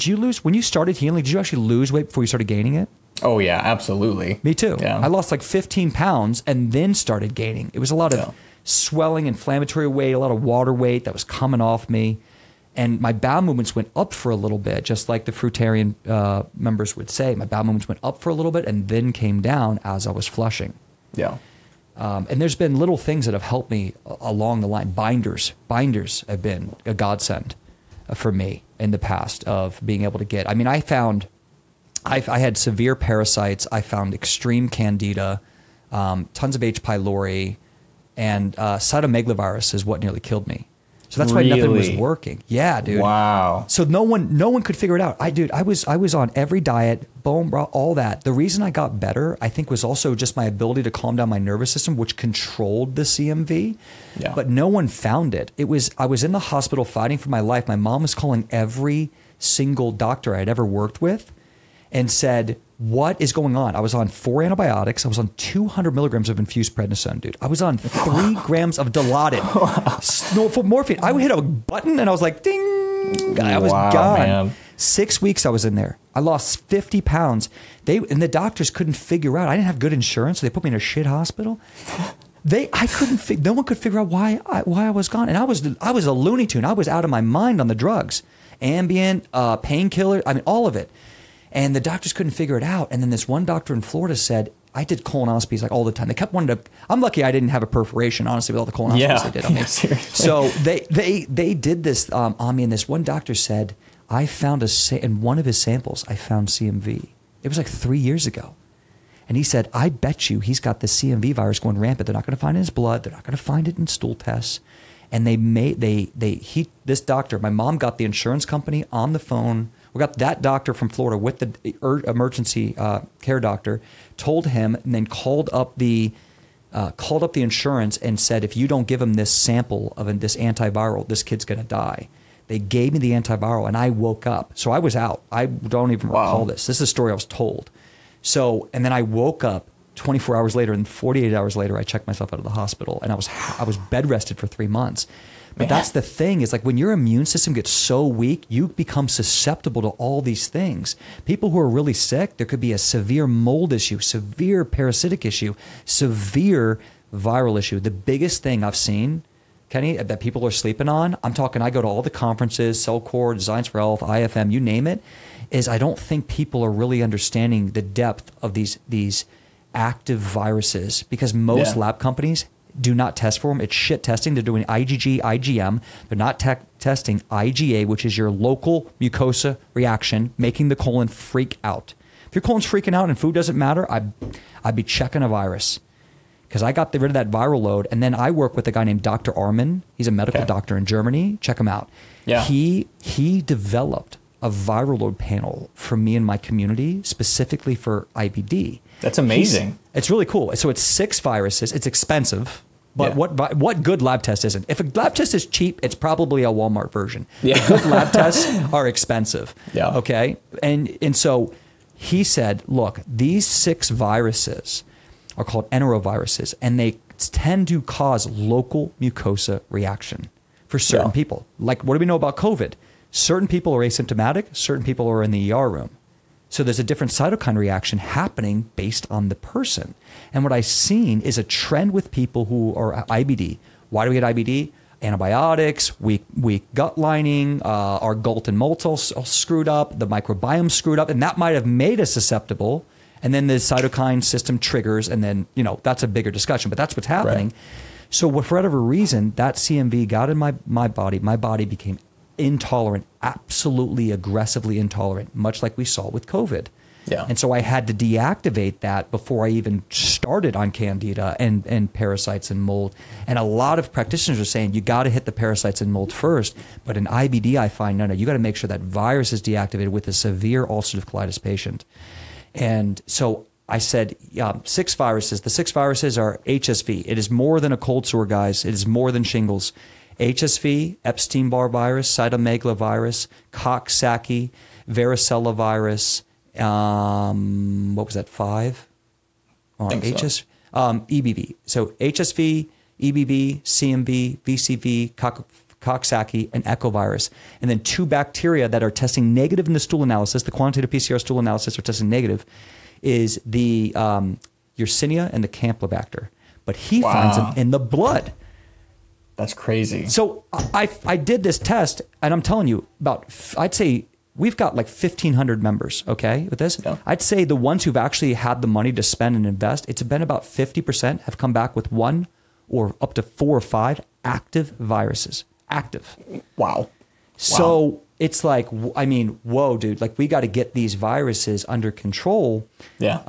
When you started healing, did you actually lose weight before you started gaining it? Oh, yeah, absolutely. Me too. Yeah. I lost like 15 pounds and then started gaining. It was a lot of swelling, inflammatory weight, a lot of water weight that was coming off me. And my bowel movements went up for a little bit, just like the fruitarian members would say. My bowel movements went up for a little bit and then came down as I was flushing. Yeah. And there's been little things that have helped me along the line. Binders have been a godsend for me in the past of being able to get. I mean, I had severe parasites. I found extreme candida, tons of H. pylori, and cytomegalovirus is what nearly killed me. So that's why nothing was working. Yeah, dude. Wow. So no one could figure it out. I was on every diet, bone broth, all that. The reason I got better, I think, was also just my ability to calm down my nervous system, which controlled the CMV. Yeah. But no one found it. I was in the hospital fighting for my life. My mom was calling every single doctor I'd ever worked with and said, what is going on? I was on 4 antibiotics. I was on 200 milligrams of infused prednisone, dude. I was on 3 grams of Dilaudid. For morphine. I would hit a button and I was like, ding. I was gone. Man. 6 weeks I was in there. I lost 50 pounds. And the doctors couldn't figure out. I didn't have good insurance, so they put me in a shit hospital. No one could figure out why I was gone. And I was a Looney Tune. I was out of my mind on the drugs. Ambien, painkiller, all of it. And the doctors couldn't figure it out. And then this one doctor in Florida said, I did colonoscopies like all the time. They kept wanting to, I'm lucky I didn't have a perforation, honestly, with all the colonoscopies they did on me. So they did this on me. And this one doctor said, I found in one of his samples, I found CMV. It was like 3 years ago. And he said, I bet you he's got the CMV virus going rampant. They're not going to find it in his blood. They're not going to find it in stool tests. And this doctor, my mom got the insurance company on the phone. We got that doctor from Florida with the emergency care doctor, told him, and then called up the insurance and said, if you don't give him this sample of this antiviral, this kid's going to die. They gave me the antiviral, and I woke up. So I was out. I don't even recall this. This is a story I was told. So, and then I woke up 24 hours later, and 48 hours later, I checked myself out of the hospital, and I was bed rested for 3 months. But that's the thing, is like when your immune system gets so weak, you become susceptible to all these things. People who are really sick, there could be a severe mold issue, severe parasitic issue, severe viral issue. The biggest thing I've seen, Kenny, that people are sleeping on, I go to all the conferences, Cellcore, Designs for Health, IFM, you name it, is I don't think people are really understanding the depth of these active viruses, because most lab companies do not test for them. It's shit testing. They're doing IgG, IgM. They're not testing IgA, which is your local mucosa reaction, making the colon freak out. If your colon's freaking out and food doesn't matter, I'd be checking a virus, because I got rid of that viral load. And then I work with a guy named Dr. Armin. He's a medical doctor in Germany. Check him out. Yeah. He developed a viral load panel for me and my community, specifically for IBD. That's amazing. It's really cool. So it's 6 viruses. It's expensive. But Yeah. what good lab test isn't? If a lab test is cheap, it's probably a Walmart version. Yeah. Good lab tests are expensive. Yeah. Okay. And so he said, look, these 6 viruses are called enteroviruses, and they tend to cause local mucosa reaction for certain people. Like, what do we know about COVID? Certain people are asymptomatic. Certain people are in the ER room. So there's a different cytokine reaction happening based on the person. And what I've seen is a trend with people who are IBD. Why do we get IBD? Antibiotics, weak gut lining, our gut and mold all screwed up, the microbiome screwed up, and that might have made us susceptible. And then the cytokine system triggers, and then, that's a bigger discussion, but that's what's happening. Right. So for whatever reason, that CMV got in my body. My body became intolerant, absolutely aggressively intolerant, much like we saw with COVID. Yeah. And so I had to deactivate that before I even started on Candida and parasites and mold. And a lot of practitioners are saying you got to hit the parasites and mold first. But in IBD, I find no, you got to make sure that virus is deactivated with a severe ulcerative colitis patient. And so I said, 6 viruses. The 6 viruses are HSV. It is more than a cold sore, guys. It is more than shingles. HSV, Epstein-Barr virus, cytomegalovirus, Coxsackie, varicella virus. What was that? 5? EBV. So HSV, EBV, CMV, VCV, Coxsackie, and echovirus. And then 2 bacteria that are testing negative in the stool analysis, the quantitative PCR stool analysis are testing negative, is the Yersinia and the Campylobacter. But he finds them in the blood. That's crazy. So I did this test, and I'm telling you, I'd say we've got like 1,500 members, okay, with this. Yeah. I'd say the ones who've actually had the money to spend and invest, it's been about 50% have come back with 1 or up to 4 or 5 active viruses. Active. Wow. So it's like, I mean, whoa, dude, like we got to get these viruses under control. Yeah.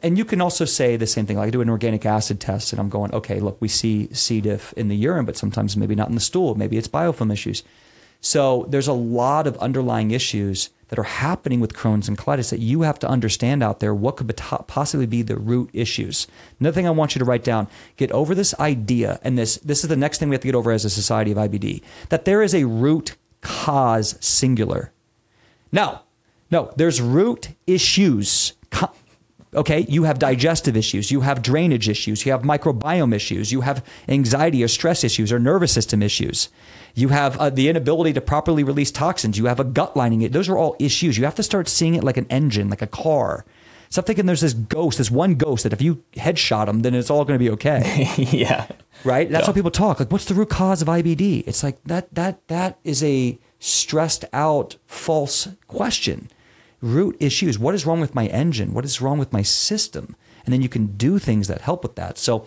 And you can also say the same thing. Like I do an organic acid test and I'm going, okay, look, we see C. diff in the urine, but sometimes maybe not in the stool. Maybe it's biofilm issues. So there's a lot of underlying issues that are happening with Crohn's and colitis that you have to understand out there. What could possibly be the root issues? Another thing I want you to write down, get over this idea, and this is the next thing we have to get over as a society of IBD, that there is a root cause singular. No, there's root issues. Okay, you have digestive issues, you have drainage issues, you have microbiome issues, you have anxiety or stress issues or nervous system issues. You have the inability to properly release toxins. You have a gut lining. Those are all issues. You have to start seeing it like an engine, like a car. Stop thinking there's this one ghost that if you headshot him, then it's all going to be okay. Yeah. Right? That's how people talk. Like, what's the root cause of IBD? It's like that is a stressed out, false question. Root issues. What is wrong with my engine? What is wrong with my system? And then you can do things that help with that. So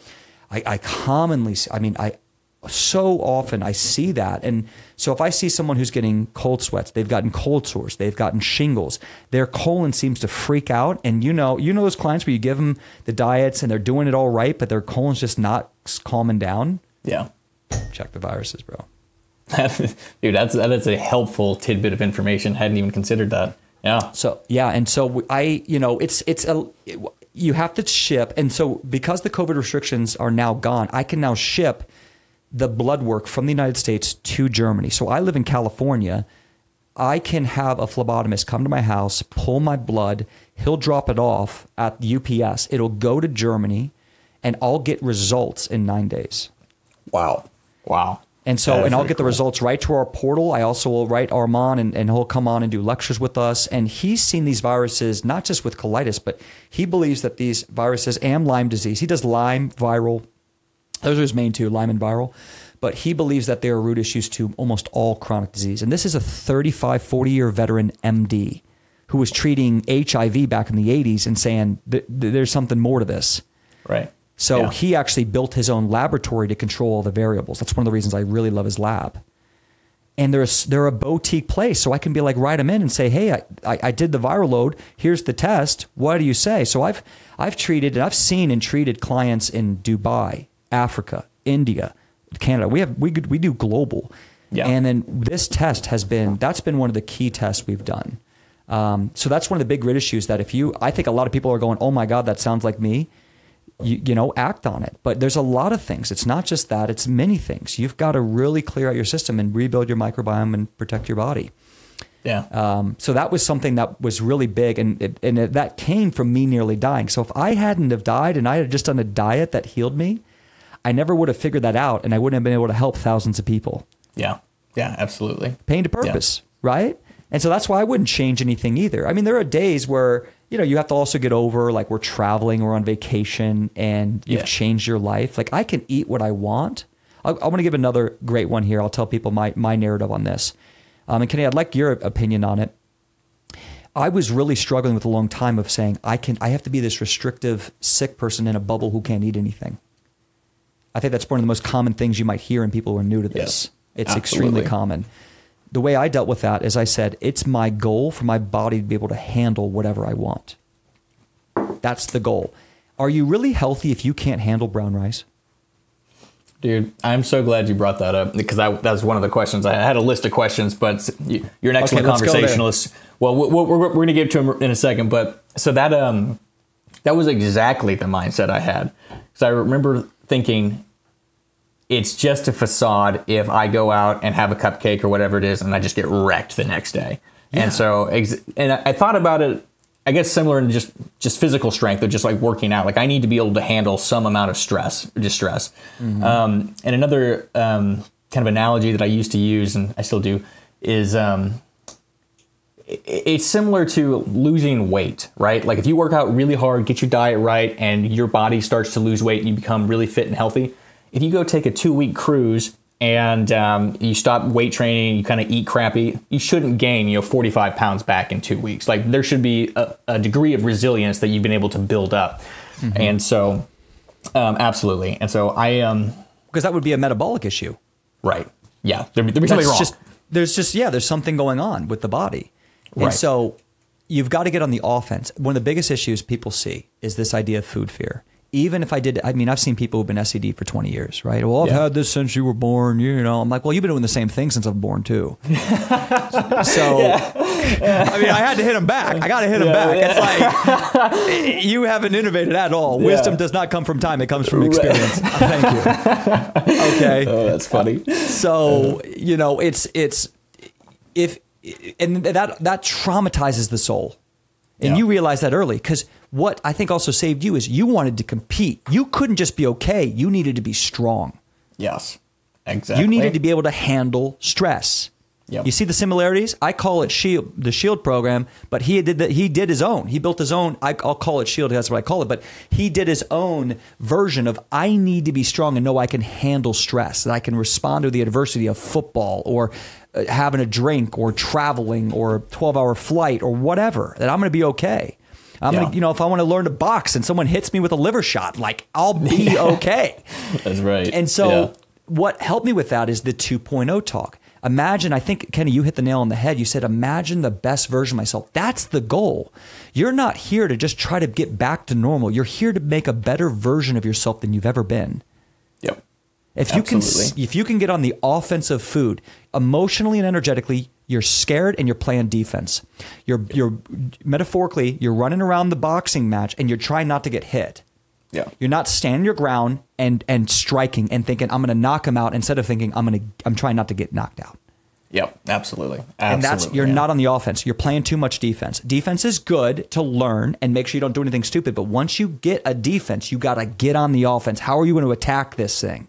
so often I see that. And so if I see someone who's getting cold sweats, they've gotten cold sores, they've gotten shingles, their colon seems to freak out. And you know those clients where you give them the diets and they're doing it all right, but their colon's just not calming down? Yeah. Check the viruses, bro. Dude, that is a helpful tidbit of information. Hadn't even considered that. Yeah. So, yeah. And so you have to ship. And so because the COVID restrictions are now gone, I can now ship the blood work from the United States to Germany. So I live in California. I can have a phlebotomist come to my house, pull my blood. He'll drop it off at UPS. It'll go to Germany and I'll get results in 9 days. Wow. And so, and I'll get the results right to our portal. I also will write Armand and he'll come on and do lectures with us. And he's seen these viruses, not just with colitis, but he believes that these viruses and Lyme disease, he does Lyme, viral, those are his main 2, Lyme and viral. But he believes that there are root issues to almost all chronic disease. And this is a 35, 40-year veteran MD who was treating HIV back in the 80s and saying there's something more to this. Right. So he actually built his own laboratory to control all the variables. That's one of the reasons I really love his lab. And they're a boutique place. So I can be like, write them in and say, hey, I did the viral load. Here's the test. What do you say? So I've treated and I've seen and treated clients in Dubai, Africa, India, Canada. We do global. Yeah. And then this test that's been one of the key tests we've done. So that's one of the big grit issues that I think a lot of people are going, oh my God, that sounds like me. You know, act on it. But there's a lot of things. It's not just that, it's many things. You've got to really clear out your system and rebuild your microbiome and protect your body. Yeah. So that was something that was really big, and that came from me nearly dying. So if I hadn't have died and I had just done a diet that healed me, I never would have figured that out, and I wouldn't have been able to help thousands of people. Yeah. Yeah, absolutely. Pain to purpose, right? And so that's why I wouldn't change anything either. I mean, there are days where, you know, you have to also get over, like, we're traveling or on vacation and you've changed your life. Like, I can eat what I want. I want to give another great one here. I'll tell people my narrative on this. And Kenny, I'd like your opinion on it. I was really struggling with a long time of saying, I have to be this restrictive, sick person in a bubble who can't eat anything. I think that's one of the most common things you might hear in people who are new to this. It's extremely common. The way I dealt with that is I said, it's my goal for my body to be able to handle whatever I want. That's the goal. Are you really healthy if you can't handle brown rice? Dude, I'm so glad you brought that up, because that was one of the questions. I had a list of questions, but you're an excellent conversationalist. Well, we're going to get to him in a second. But so that was exactly the mindset I had. So I remember thinking, it's just a facade if I go out and have a cupcake or whatever it is and I just get wrecked the next day. Yeah. And so, and I thought about it, I guess similar in just physical strength, or just like working out. Like, I need to be able to handle some amount of distress. Mm-hmm. And another kind of analogy that I used to use, and I still do, is it's similar to losing weight, right? Like, if you work out really hard, get your diet right, and your body starts to lose weight and you become really fit and healthy. If you go take a 2-week cruise and you stop weight training, you kind of eat crappy, you shouldn't gain 45 pounds back in 2 weeks. Like, there should be a degree of resilience that you've been able to build up. Mm-hmm. And so, absolutely. And so because that would be a metabolic issue. Right. Yeah. There'd be something wrong. There's something going on with the body. Right. And so you've got to get on the offense. One of the biggest issues people see is this idea of food fear. Even if I've seen people who've been SED for 20 years, right? Well, I've had this since you were born, you know. I'm like, well, you've been doing the same thing since I was born too. So, I mean, I had to hit him back. I got to hit him back. It's like, you haven't innovated at all. Yeah. Wisdom does not come from time. It comes from experience. Thank you. Okay. Oh, that's funny. So, you know, and that traumatizes the soul. And you realize that early, because what I think also saved you is you wanted to compete. You couldn't just be okay. You needed to be strong. Yes, exactly. You needed to be able to handle stress. Yep. You see the similarities? I call it the SHIELD program, but he did his own. He built his own. I'll call it SHIELD. That's what I call it. But he did his own version of, I need to be strong and know I can handle stress, that I can respond to the adversity of football or having a drink or traveling or a 12-hour flight or whatever, that I'm going to be okay. I'm going to, if I want to learn to box and someone hits me with a liver shot, like, I'll be okay. That's right. And so what helped me with that is the 2.0 talk. Imagine, I think, Kenny, you hit the nail on the head. You said, imagine the best version of myself. That's the goal. You're not here to just try to get back to normal. You're here to make a better version of yourself than you've ever been. Yep. If you can get on the offense of food, emotionally and energetically, you're scared and you're playing defense. You're metaphorically, you're running around the boxing match and you're trying not to get hit. Yeah. You're not standing your ground and striking and thinking, I'm going to knock him out, instead of thinking, I'm trying not to get knocked out. Yep, absolutely. And you're not on the offense. You're playing too much defense. Defense is good to learn and make sure you don't do anything stupid. But once you get a defense, you got to get on the offense. How are you going to attack this thing?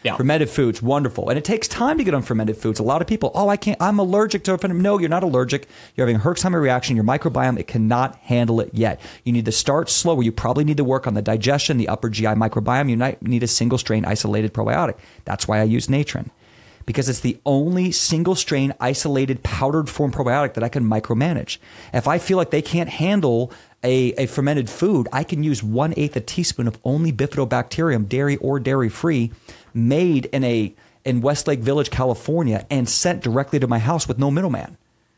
Yeah. Fermented foods, wonderful. And it takes time to get on fermented foods. A lot of people, I'm allergic to fermented. No, you're not allergic. You're having a Herxheimer reaction. Your microbiome, it cannot handle it yet. You need to start slower. You probably need to work on the digestion, the upper GI microbiome. You need a single strain isolated probiotic. That's why I use Natron, because it's the only single strain isolated powdered form probiotic that I can micromanage. If I feel like they can't handle a fermented food, I can use 1/8 a teaspoon of only Bifidobacterium, dairy or dairy-free, made in Westlake Village, California, and sent directly to my house with no middleman.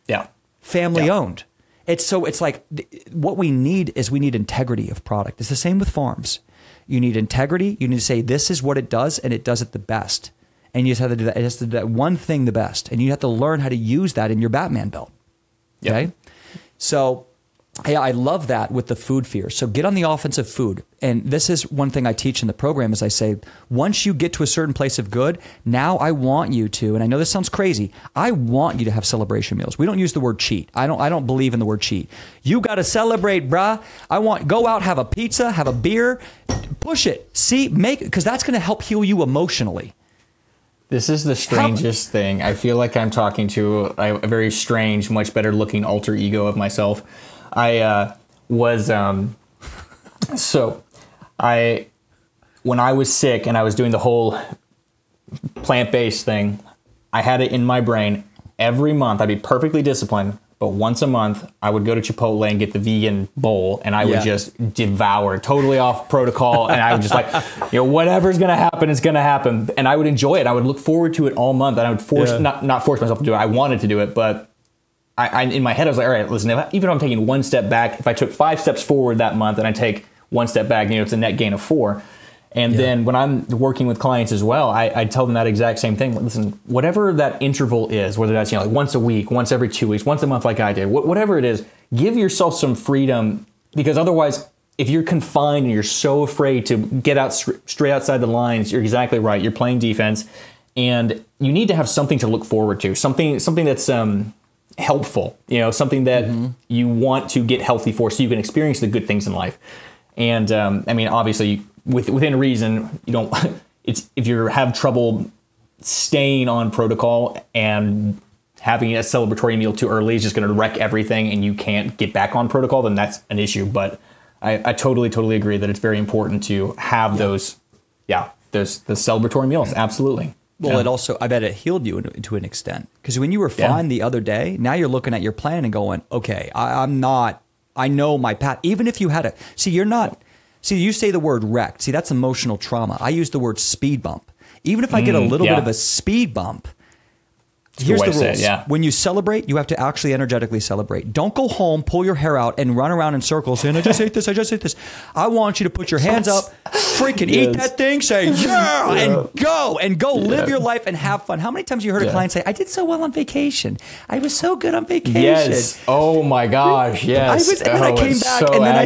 Yeah. Family owned. It's like what we need integrity of product. It's the same with farms. You need integrity. You need to say, this is what it does, and it does it the best. And you just have to do that. It has to do that one thing the best. And you have to learn how to use that in your Batman belt. Okay? Yep. So, yeah, I love that with the food fear. So get on the offense of food. And this is one thing I teach in the program is I say, once you get to a certain place of good, now I want you to, and I know this sounds crazy, I want you to have celebration meals. We don't use the word cheat. I don't believe in the word cheat. You got to celebrate, bruh. Go out, have a pizza, have a beer, push it. See, because that's going to help heal you emotionally. This is the strangest thing. I feel like I'm talking to a very strange, much better looking alter ego of myself. When I was sick and I was doing the whole plant-based thing, I had it in my brain every month. I'd be perfectly disciplined, but once a month I would go to Chipotle and get the vegan bowl, and I would just devour, totally off protocol. And I would just like, whatever's going to happen is going to happen. And I would enjoy it. I would look forward to it all month, and I would not force myself to do it. I wanted to do it, but I in my head, I was like, all right, listen, even if I'm taking one step back, if I took 5 steps forward that month and I take one step back, it's a net gain of 4. And then when I'm working with clients as well, I tell them that exact same thing. Listen, whatever that interval is, whether that's like once a week, once every 2 weeks, once a month like I did, whatever it is, give yourself some freedom, because otherwise, if you're confined and you're so afraid to get out straight outside the lines, you're exactly right. You're playing defense, and you need to have something to look forward to, something that's helpful, something that you want to get healthy for, so you can experience the good things in life. And obviously, within reason, you don't. If you have trouble staying on protocol and having a celebratory meal too early is just going to wreck everything, and you can't get back on protocol, then that's an issue. But I totally agree that it's very important to have those celebratory meals. Absolutely. Well, it also, I bet it healed you to an extent. Because when you were fine the other day, now you're looking at your plan and going, okay, I know my path. Even if you had you say the word wrecked. See, that's emotional trauma. I use the word speed bump. Even if I get a little bit of a speed bump, here's the rules. When you celebrate, you have to actually energetically celebrate. Don't go home, pull your hair out, and run around in circles saying, I just ate this, I just ate this. I want you to put your hands up, freaking eat that thing, say, and go live your life and have fun. How many times you heard a client say, I did so well on vacation. I was so good on vacation. Yes. Oh my gosh. Yes. And then I came back, and then I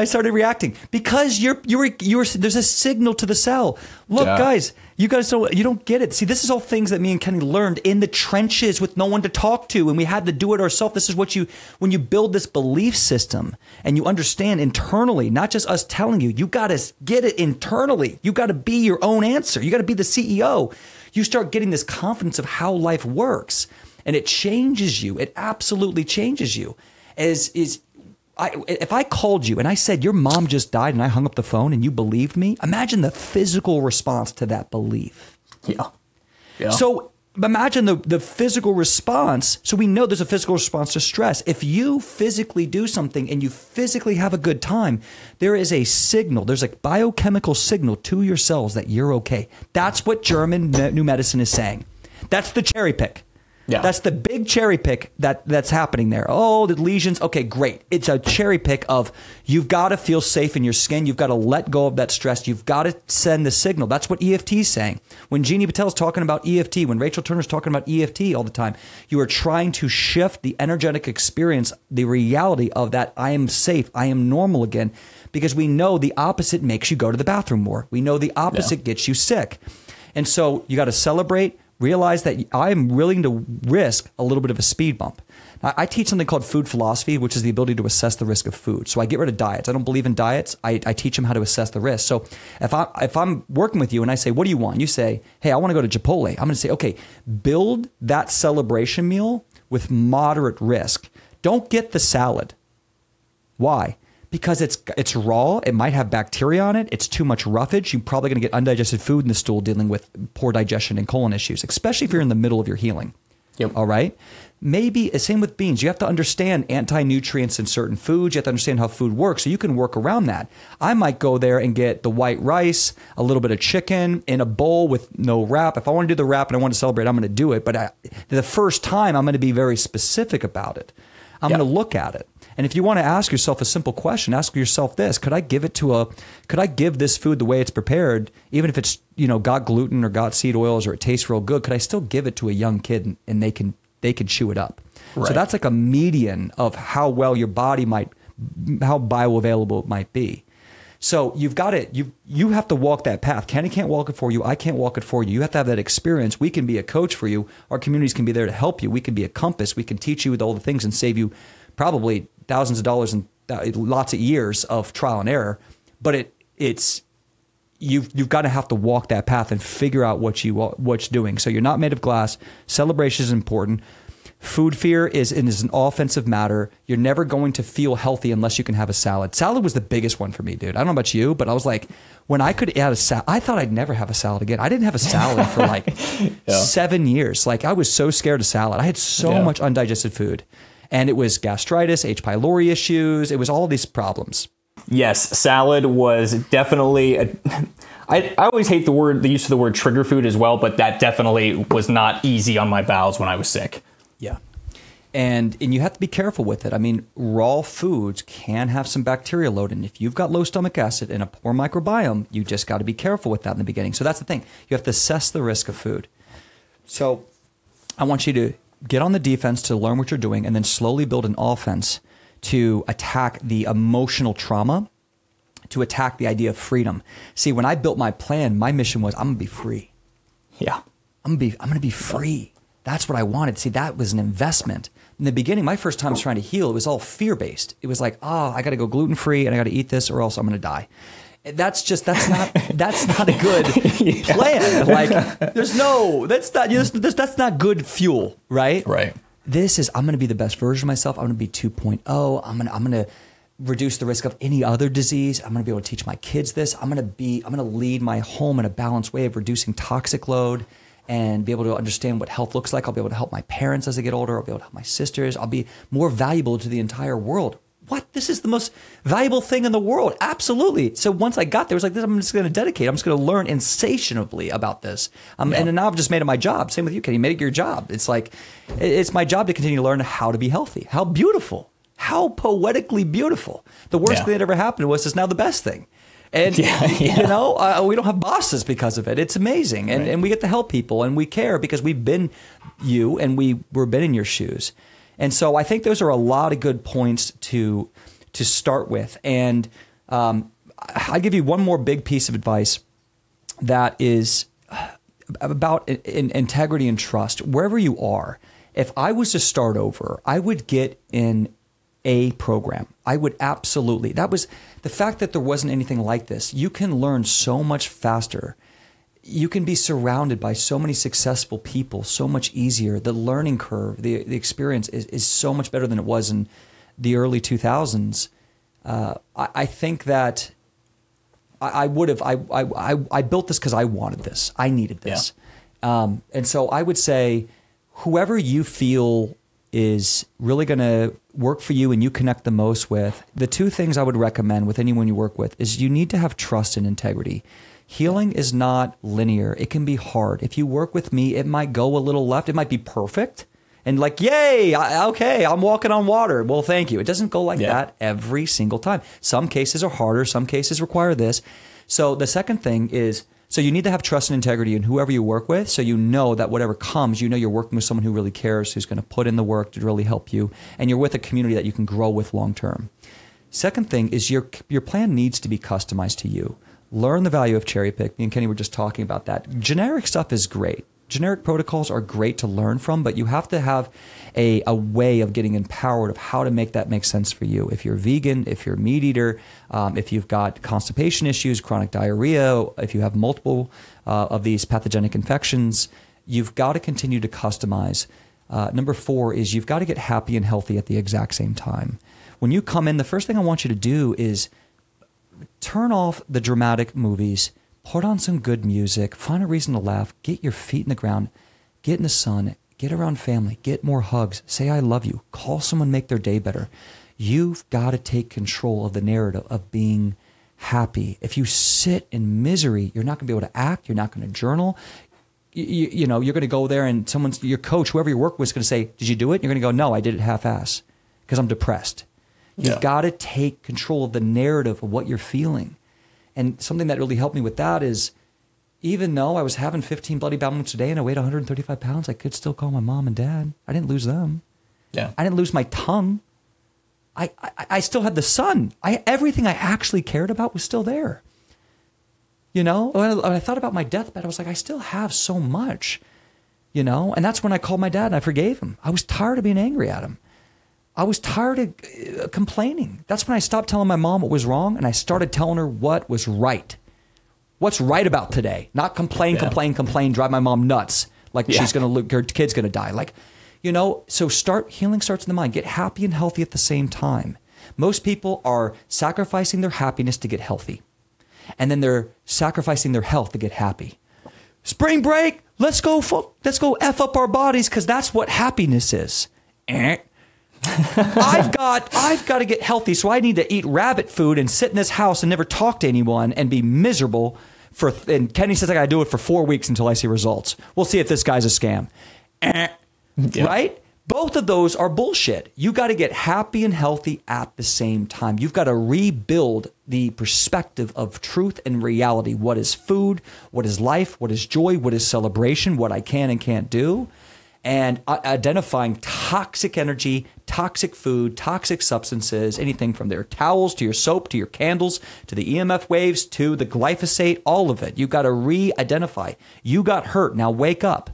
started reacting because there's a signal to the cell. Look, guys, you guys don't get it. See, this is all things that me and Kenny learned in the trenches with no one to talk to, and we had to do it ourselves. This is when you build this belief system and you understand internally, not just us telling you, you got to get it internally. You got to be your own answer. You got to be the CEO. You start getting this confidence of how life works, and it changes you. It absolutely changes you. If I called you and I said, your mom just died, and I hung up the phone and you believed me, imagine the physical response to that belief. Yeah. So imagine the physical response. So we know there's a physical response to stress. If you physically do something and you physically have a good time, there is a signal. There's a biochemical signal to your cells that you're okay. That's what German new medicine is saying. That's the cherry pick. Yeah. That's the big cherry pick that's happening there. Oh, the lesions. Okay, great. It's a cherry pick of you've got to feel safe in your skin. You've got to let go of that stress. You've got to send the signal. That's what EFT is saying. When Jeannie Patel's talking about EFT, when Rachel Turner's talking about EFT all the time, you are trying to shift the energetic experience, the reality of that I am safe, I am normal again, because we know the opposite makes you go to the bathroom more. We know the opposite gets you sick. And so you got to celebrate. Realize that I am willing to risk a little bit of a speed bump. Now, I teach something called food philosophy, which is the ability to assess the risk of food. So I get rid of diets. I don't believe in diets. I teach them how to assess the risk. So if I'm working with you and I say, what do you want? You say, hey, I want to go to Chipotle. I'm going to say, okay, build that celebration meal with moderate risk. Don't get the salad. Why? Because it's raw, it might have bacteria on it, it's too much roughage, you're probably going to get undigested food in the stool dealing with poor digestion and colon issues, especially if you're in the middle of your healing. Yep. All right? Maybe, same with beans. You have to understand anti-nutrients in certain foods. You have to understand how food works so you can work around that. I might go there and get the white rice, a little bit of chicken in a bowl with no wrap. If I want to do the wrap and I want to celebrate, I'm going to do it. But the first time, I'm going to be very specific about it. I'm going to look at it. And if you want to ask yourself a simple question, ask yourself this: could I give this food the way it's prepared, even if it's, got gluten or got seed oils or it tastes real good? Could I still give it to a young kid and they can chew it up? Right. So that's like a median of how well your body how bioavailable it might be. So you've got it. You have to walk that path. Kenny can't walk it for you. I can't walk it for you. You have to have that experience. We can be a coach for you. Our communities can be there to help you. We can be a compass. We can teach you all the things and save you probably thousands of dollars and lots of years of trial and error. But you've got to have to walk that path and figure out what you're doing. So you're not made of glass. Celebration is important. Food fear is an offensive matter. You're never going to feel healthy unless you can have a salad. Salad was the biggest one for me, dude. I don't know about you, but I was like, when I could add a salad, I thought I'd never have a salad again. I didn't have a salad for like 7 years. Like, I was so scared of salad. I had so much undigested food. And it was gastritis, H. pylori issues. It was all these problems. Yes, salad was definitely I always hate the use of the word trigger food as well, but that definitely was not easy on my bowels when I was sick. Yeah. And you have to be careful with it. I mean, raw foods can have some bacteria load. And if you've got low stomach acid and a poor microbiome, you just got to be careful with that in the beginning. So that's the thing. You have to assess the risk of food. So I want you to get on the defense to learn what you're doing and then slowly build an offense to attack the emotional trauma, to attack the idea of freedom. See, when I built my plan, my mission was I'm going to be free. Yeah. I'm going to be free. That's what I wanted. See, that was an investment. In the beginning, my first time trying to heal, it was all fear-based. It was like, I got to go gluten-free and I got to eat this or else I'm going to die. That's not a good plan. Like, that's not good fuel, right? Right. This is, I'm going to be the best version of myself. I'm going to be 2.0. I'm going to reduce the risk of any other disease. I'm going to be able to teach my kids this. I'm going to lead my home in a balanced way of reducing toxic load and be able to understand what health looks like. I'll be able to help my parents as they get older. I'll be able to help my sisters. I'll be more valuable to the entire world. What? This is the most valuable thing in the world. Absolutely. So once I got there, it was like, this, I'm just going to dedicate. I'm just going to learn insatiably about this. And now I've just made it my job. Same with you, Kenny. You made it your job. It's like, it's my job to continue to learn how to be healthy. How beautiful. How poetically beautiful. The worst thing that ever happened to us is now the best thing. And, we don't have bosses because of it. It's amazing. And we get to help people and we care because we've been you and we've been in your shoes. And so I think those are a lot of good points to start with. And I'll give you one more big piece of advice that is about integrity and trust. Wherever you are, if I was to start over, I would get in a program. I would absolutely. That was the fact that there wasn't anything like this. You can learn so much faster. You can be surrounded by so many successful people so much easier. The learning curve, the experience is so much better than it was in the early 2000s. I think that I built this because I wanted this. I needed this. Yeah. And so I would say whoever you feel is really going to work for you and you connect the most with, the two things I would recommend with anyone you work with is you need to have trust and integrity. Healing is not linear. It can be hard. If you work with me, it might go a little left. It might be perfect. And like, yay, okay, I'm walking on water. Well, thank you. It doesn't go like that every single time. Some cases are harder. Some cases require this. So the second thing is, so you need to have trust and integrity in whoever you work with, so you know that whatever comes, you know you're working with someone who really cares, who's going to put in the work to really help you, and you're with a community that you can grow with long term. Second thing is your plan needs to be customized to you. Learn the value of cherry pick. Me and Kenny were just talking about that. Generic stuff is great. Generic protocols are great to learn from, but you have to have a way of getting empowered of how to make that make sense for you. If you're vegan, if you're a meat eater, if you've got constipation issues, chronic diarrhea, if you have multiple of these pathogenic infections, you've got to continue to customize. Number 4 is you've got to get happy and healthy at the exact same time. When you come in, the first thing I want you to do is turn off the dramatic movies. Put on some good music, find a reason to laugh, get your feet in the ground, get in the sun, get around family, get more hugs, say I love you, call someone, make their day better. You've got to take control of the narrative of being happy. If you sit in misery, you're not going to be able to act, you're not going to journal. You're going to go there and your coach, whoever you work with, is going to say, did you do it? You're going to go, no, I did it half-ass because I'm depressed. You've got to take control of the narrative of what you're feeling. And something that really helped me with that is, even though I was having 15 bloody bowel movements a day and I weighed 135 pounds, I could still call my mom and dad. I didn't lose them. Yeah. I didn't lose my tongue. I still had the sun. Everything I actually cared about was still there. You know, when I thought about my deathbed, I was like, I still have so much, you know? And that's when I called my dad and I forgave him. I was tired of being angry at him. I was tired of complaining. That's when I stopped telling my mom what was wrong and I started telling her what was right. What's right about today? Not complain, drive my mom nuts. Like she's going to look, her kid's going to die. Like, you know, so healing starts in the mind. Get happy and healthy at the same time. Most people are sacrificing their happiness to get healthy. And then they're sacrificing their health to get happy. Spring break, let's go F up our bodies because that's what happiness is. I've got to get healthy, so I need to eat rabbit food and sit in this house and never talk to anyone and be miserable and Kenny says I got to do it for 4 weeks until I see results. We'll see if this guy's a scam. Right? Both of those are bullshit. You got to get happy and healthy at the same time. You've got to rebuild the perspective of truth and reality. What is food? What is life? What is joy? What is celebration? What I can and can't do? And identifying toxic energy, toxic food, toxic substances, anything from their towels to your soap to your candles to the EMF waves to the glyphosate, all of it. You've got to re-identify. You got hurt. Now wake up.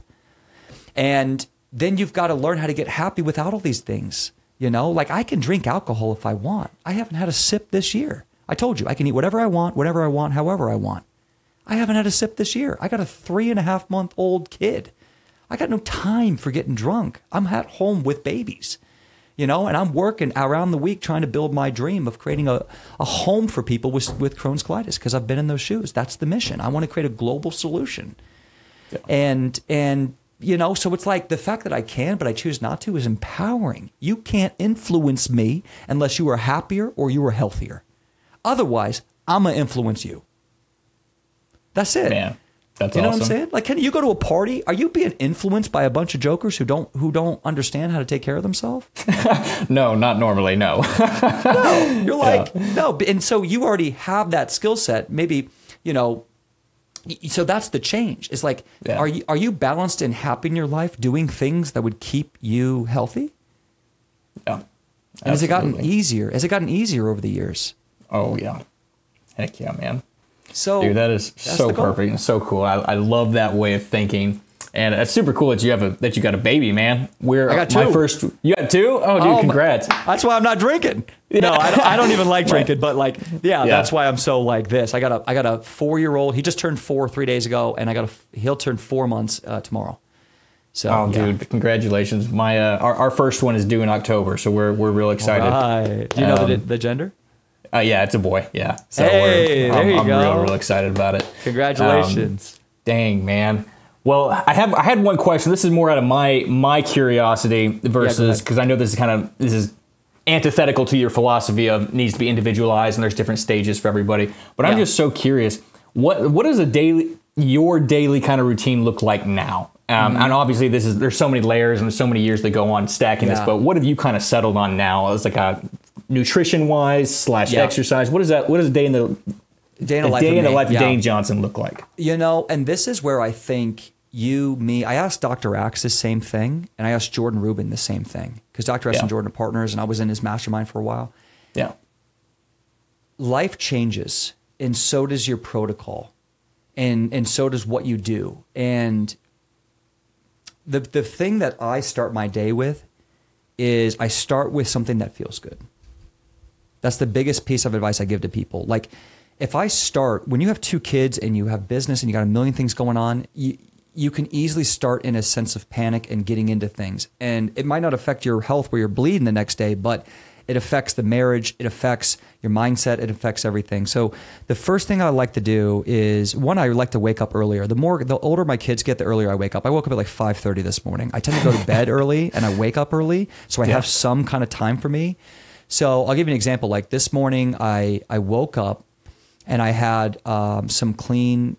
And then you've got to learn how to get happy without all these things. You know, like I can drink alcohol if I want. I haven't had a sip this year. I told you I can eat whatever I want, whenever I want, however I want. I haven't had a sip this year. I got a 3.5-month-old kid. I got no time for getting drunk. I'm at home with babies, you know, and I'm working around the week trying to build my dream of creating a home for people with Crohn's colitis because I've been in those shoes. That's the mission. I want to create a global solution. Yeah. And you know, so it's like the fact that I can, but I choose not to is empowering. You can't influence me unless you are happier or you are healthier. Otherwise, I'm going to influence you. That's it. Man. That's you know awesome. what I'm saying? Like, can you go to a party? Are you being influenced by a bunch of jokers who don't understand how to take care of themselves? No, not normally. No. No, you're like no, and so you already have that skill set. Maybe you know. So that's the change. It's like, are you balanced and happy in your life, doing things that would keep you healthy? Yeah. And has it gotten easier? Has it gotten easier over the years? Oh yeah. Heck yeah, man. So, dude, that is so perfect and so cool. I love that way of thinking, and it's super cool that you got a baby, man. I got two. You got two? Oh, dude, congrats. That's why I'm not drinking. No, I don't even like drinking, but like, that's why I'm so like this. I got a 4-year-old. He just turned 4 3 days ago, and he'll turn 4 months tomorrow. So, dude, congratulations. My our first one is due in October, so we're real excited. Right. Do you know the gender? Yeah, it's a boy. Yeah. So I'm real excited about it. Congratulations. Dang, man. Well, I had one question. This is more out of my curiosity versus because I know this is antithetical to your philosophy of needs to be individualized and there's different stages for everybody. But I'm just so curious. What does your daily kind of routine look like now? And obviously there's so many layers and there's so many years that go on stacking this. But what have you kind of settled on now as like a nutrition wise / exercise? What does a day in the life of Dane Johnson look like? You know, and this is where I think I asked Dr. Axe the same thing, and I asked Jordan Rubin the same thing because Dr. Axe and Jordan are partners, and I was in his mastermind for a while. Yeah, life changes, and so does your protocol, and so does what you do. And the thing that I start my day with is I start with something that feels good. That's the biggest piece of advice I give to people. Like, if I start, when you have 2 kids and you have business and you got a million things going on, you can easily start in a sense of panic and getting into things. And it might not affect your health where you're bleeding the next day, but it affects the marriage, it affects your mindset, it affects everything. So the first thing I like to do is, one, I like to wake up earlier. The older my kids get, the earlier I wake up. I woke up at like 5:30 this morning. I tend to go to bed early and I wake up early, so I have some kind of time for me. So I'll give you an example. Like this morning, I woke up and I had some clean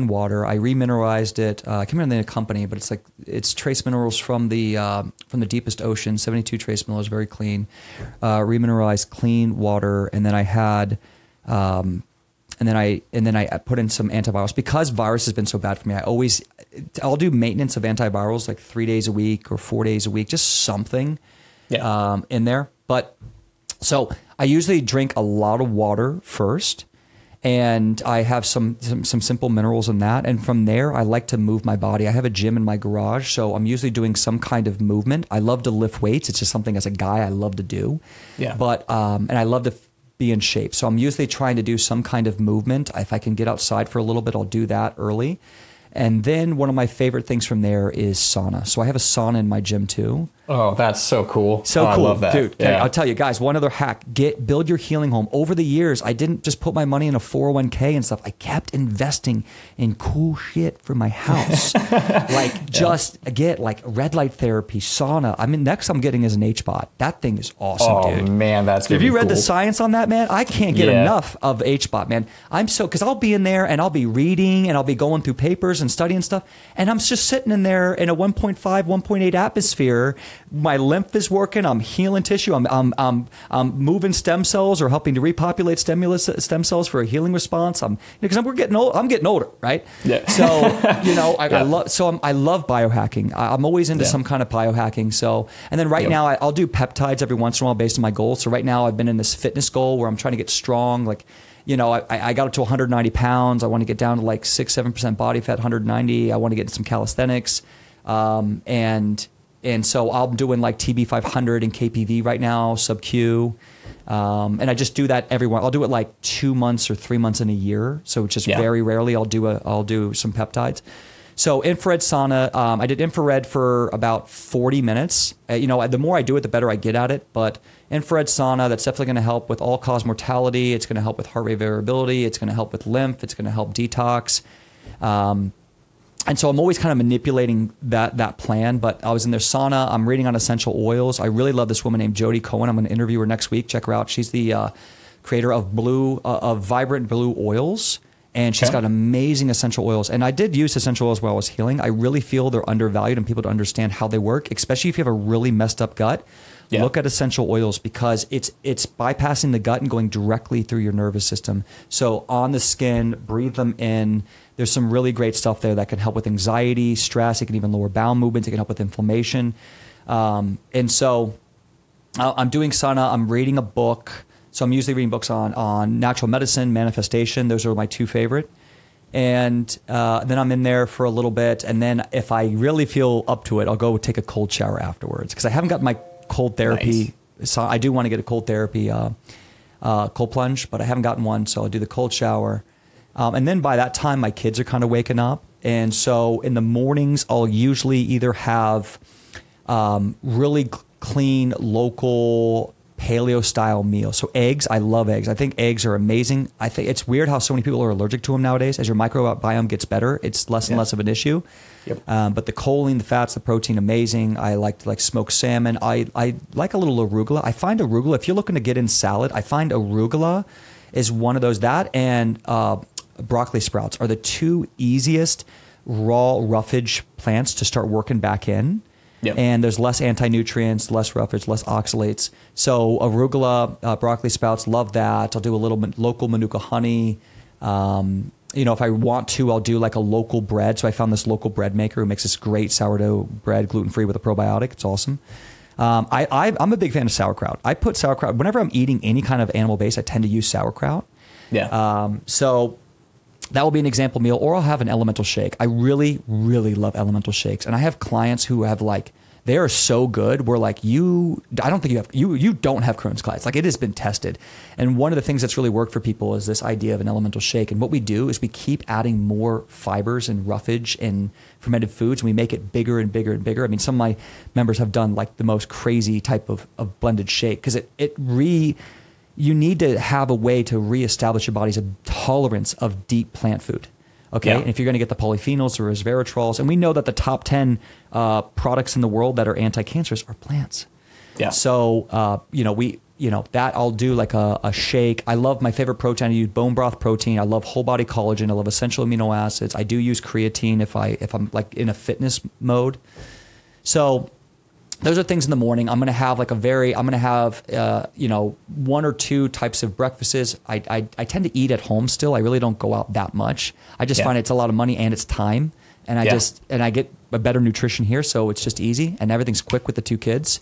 water. I remineralized it. I can't remember the name of the company, but it's trace minerals from the deepest ocean. 72 trace minerals, very clean. Remineralized clean water, and then I had. And then I put in some antivirals because virus has been so bad for me. I'll do maintenance of antivirals like 3 days a week or 4 days a week, just something in there. But so I usually drink a lot of water first, and I have some simple minerals in that. And from there, I like to move my body. I have a gym in my garage, so I'm usually doing some kind of movement. I love to lift weights. It's just something as a guy I love to do. Yeah. But and I love to be in shape. So I'm usually trying to do some kind of movement. If I can get outside for a little bit, I'll do that early. And then one of my favorite things from there is sauna. So I have a sauna in my gym too. Oh, that's so cool. So cool. I love that. Dude, I'll tell you guys, one other hack, build your healing home. Over the years, I didn't just put my money in a 401k and stuff. I kept investing in cool shit for my house. Get like red light therapy, sauna. I mean, next I'm getting is an HBOT. That thing is awesome, dude. Oh man, that's gonna be Have you read cool. the science on that, man? I can't get enough of HBOT, man. Because I'll be in there and I'll be reading and I'll be going through papers and studying stuff. And I'm just sitting in there in a 1.5, 1.8 atmosphere. My lymph is working. I'm healing tissue. I'm moving stem cells or helping to repopulate stem cells for a healing response. Because we're getting old. I'm getting older, right? Yeah. So I love biohacking. I'm always into some kind of biohacking. So and then now I'll do peptides every once in a while based on my goals. So right now I've been in this fitness goal where I'm trying to get strong. Like, I got up to 190 pounds. I want to get down to like 6-7% body fat, 190. I want to get into some calisthenics. And so I'm doing like TB 500 and KPV right now, sub-Q. And I just do that everywhere. I'll do it like 2 months or 3 months in a year. So just very rarely I'll do some peptides. So infrared sauna, I did infrared for about 40 minutes. The more I do it, the better I get at it. But infrared sauna, that's definitely going to help with all-cause mortality. It's going to help with heart rate variability. It's going to help with lymph. It's going to help detox. And so I'm always kind of manipulating that plan. But I was in their sauna. I'm reading on essential oils. I really love this woman named Jody Cohen. I'm going to interview her next week. Check her out. She's the creator of Vibrant Blue Oils. And she's got amazing essential oils. And I did use essential oils while I was healing. I really feel they're undervalued and people to understand how they work, especially if you have a really messed up gut. Yeah. Look at essential oils because it's bypassing the gut and going directly through your nervous system. So on the skin, breathe them in. There's some really great stuff there that can help with anxiety, stress. It can even lower bowel movements. It can help with inflammation. And so I'm doing sauna. I'm reading a book. So I'm usually reading books on natural medicine, manifestation. Those are my two favorite. And then I'm in there for a little bit. And then if I really feel up to it, I'll go take a cold shower afterwards. Because I haven't gotten my cold therapy. Nice. So I do want to get a cold therapy, cold plunge, but I haven't gotten one. So I'll do the cold shower. And then by that time, my kids are kind of waking up. And so in the mornings, I'll usually either have really clean, local paleo style meal. So eggs, I love eggs. I think eggs are amazing. I think it's weird how so many people are allergic to them nowadays. As your microbiome gets better, it's less and less of an issue. Yep. But the choline, the fats, the protein, amazing. I like smoked salmon. I like a little arugula. I find arugula, if you're looking to get in salad, I find arugula is one of those. That and broccoli sprouts are the two easiest raw roughage plants to start working back in. Yep. And there's less anti-nutrients, less roughage, less oxalates. So arugula, broccoli sprouts, love that. I'll do a little local Manuka honey. If I want to, I'll do like a local bread. So I found this local bread maker who makes this great sourdough bread, gluten-free with a probiotic. It's awesome. I'm a big fan of sauerkraut. I put sauerkraut, whenever I'm eating any kind of animal base, I tend to use sauerkraut. Yeah. So that will be an example meal, or I'll have an elemental shake. I really, really love elemental shakes. And I have clients who have they are so good. We're like, I don't think you don't have Crohn's colitis. Like, it has been tested. And one of the things that's really worked for people is this idea of an elemental shake. And what we do is we keep adding more fibers and roughage and fermented foods, and we make it bigger and bigger and bigger. I mean, some of my members have done like the most crazy type of blended shake because you need to have a way to reestablish your body's tolerance of deep plant food. Okay. Yeah. And if you're going to get the polyphenols or resveratrols, and we know that the top 10 products in the world that are anti-cancerous are plants. Yeah. So, that I'll do like a shake. I love my favorite protein. I use bone broth protein. I love whole body collagen. I love essential amino acids. I do use creatine if I'm like in a fitness mode. So those are things in the morning. I'm going to have one or two types of breakfasts. I tend to eat at home still. I really don't go out that much. I just find it's a lot of money and it's time. And I get a better nutrition here. So it's just easy and everything's quick with the two kids.